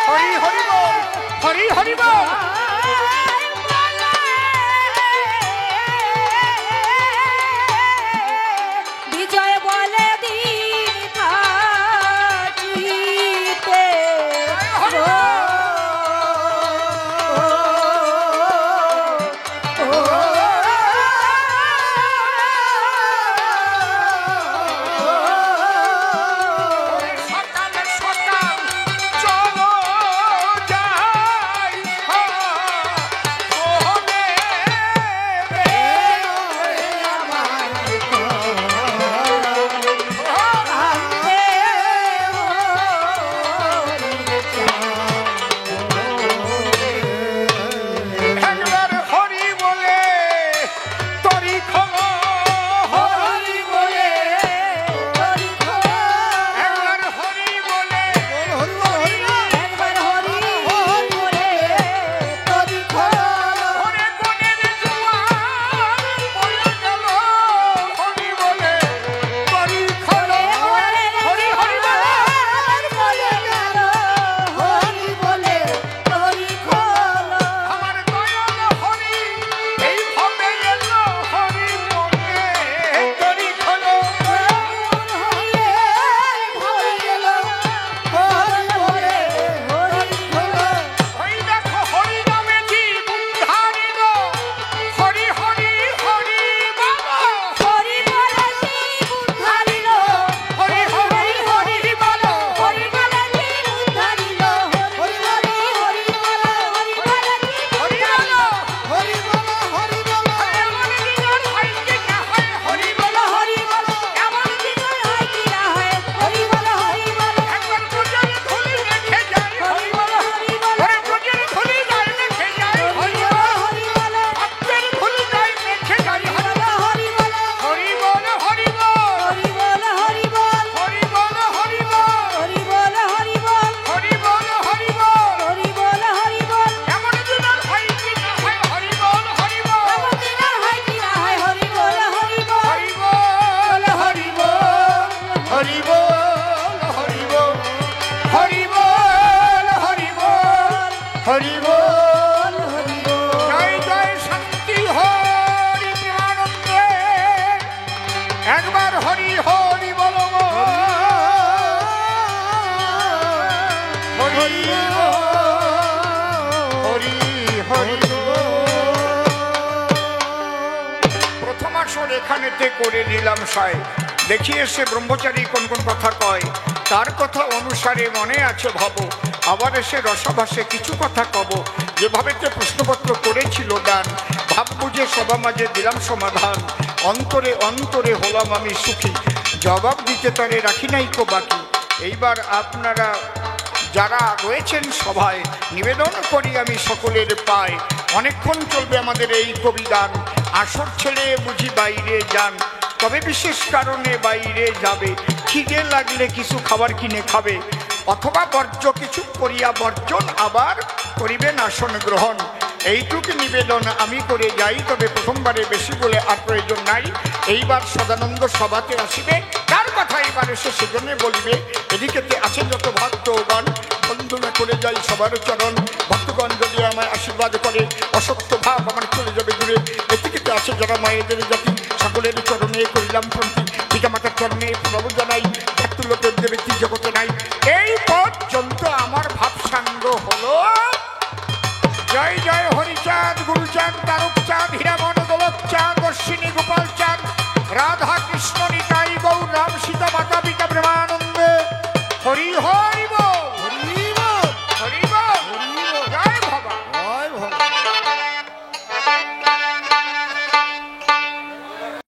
হরি হরি বল হরি হরি বল বিজয় বলে দিন থাকিতে সকাল সকাল চলো যাই ওহনে রে একবার হরি বলে তরি খবর হরি বলে একবার হরি বলে একবার হরি বলে তরি ওরে কোনের জোয়ার বলে গেল হরি বলে তরি খবর হরি হরি বলে আমার দয়াল হরি এই হবে এলো হরি বলে তরি খবর ওই দেখো হরি নামে জীব উদ্ধারিল হরি হরি হরি বাবা হরি হরি হরি বলো হরি বলো এমন দিনের হয় কি না হয় হরি বলো এমন একবার প্রজার ধুলি রেখে যায় হরি বলো ওরে প্রজার ধুলি যায় রেখে যায় হরি বলো ভক্তের ধুলি যায় রেখে যায় হরি বলো হরি বলো হরি বলো হরি বলো হরি বলো হরি বলো এমন দিনের হয় কি না হয় হরি বল হরি বল হরি বল হরি বল হরি বল হরি বল হরি বল হরি বল জয় জয় শান্তি হরি আনন্দে একবার হরি হরি বল হরি হরি হরি প্রথম আসর এখানেতে করে নিলাম সাই দেখি এসে ব্রহ্মচারী কোন কোন কথা কয় তার কথা অনুসারে মনে আছে ভাবো আবার এসে রসভাসে কিছু কথা কব যেভাবে প্রশ্নপত্র করেছিল গান ভাব বুঝে সভা মাঝে দিলাম সমাধান অন্তরে অন্তরে হলাম আমি সুখী জবাব দিতে তারে রাখি নাই কো বাকি এইবার আপনারা যারা রয়েছেন সভায় নিবেদন করি আমি সকলের পায় অনেকক্ষণ চলবে আমাদের এই কবিগান আসর ছেড়ে বুঝি বাইরে যান তবে বিশেষ কারণে বাইরে যাবে খিদে লাগলে কিছু খাবার কিনে খাবে অথবা বর্জ্য কিছু করিয়া বর্জন আবার করিবেন আসন গ্রহণ এইটুকু নিবেদন আমি করে যাই তবে প্রথমবারে বেশি বলে আর প্রয়োজন নাই এইবার সদানন্দ সভাতে আসিবে তার কথা এবার এসে সেজন্য বলিবে এদিকেতে আছে যত ভক্তগণ বন্দনা করে যাই সবার চরণ ভক্তগণ যদি আমায় আশীর্বাদ করে অসত্য ভাব আমার চলে যাবে দূরে এদিকেতে আছে যারা মায়েদের জাতি সকলের চরণে করিলাম প্রণতি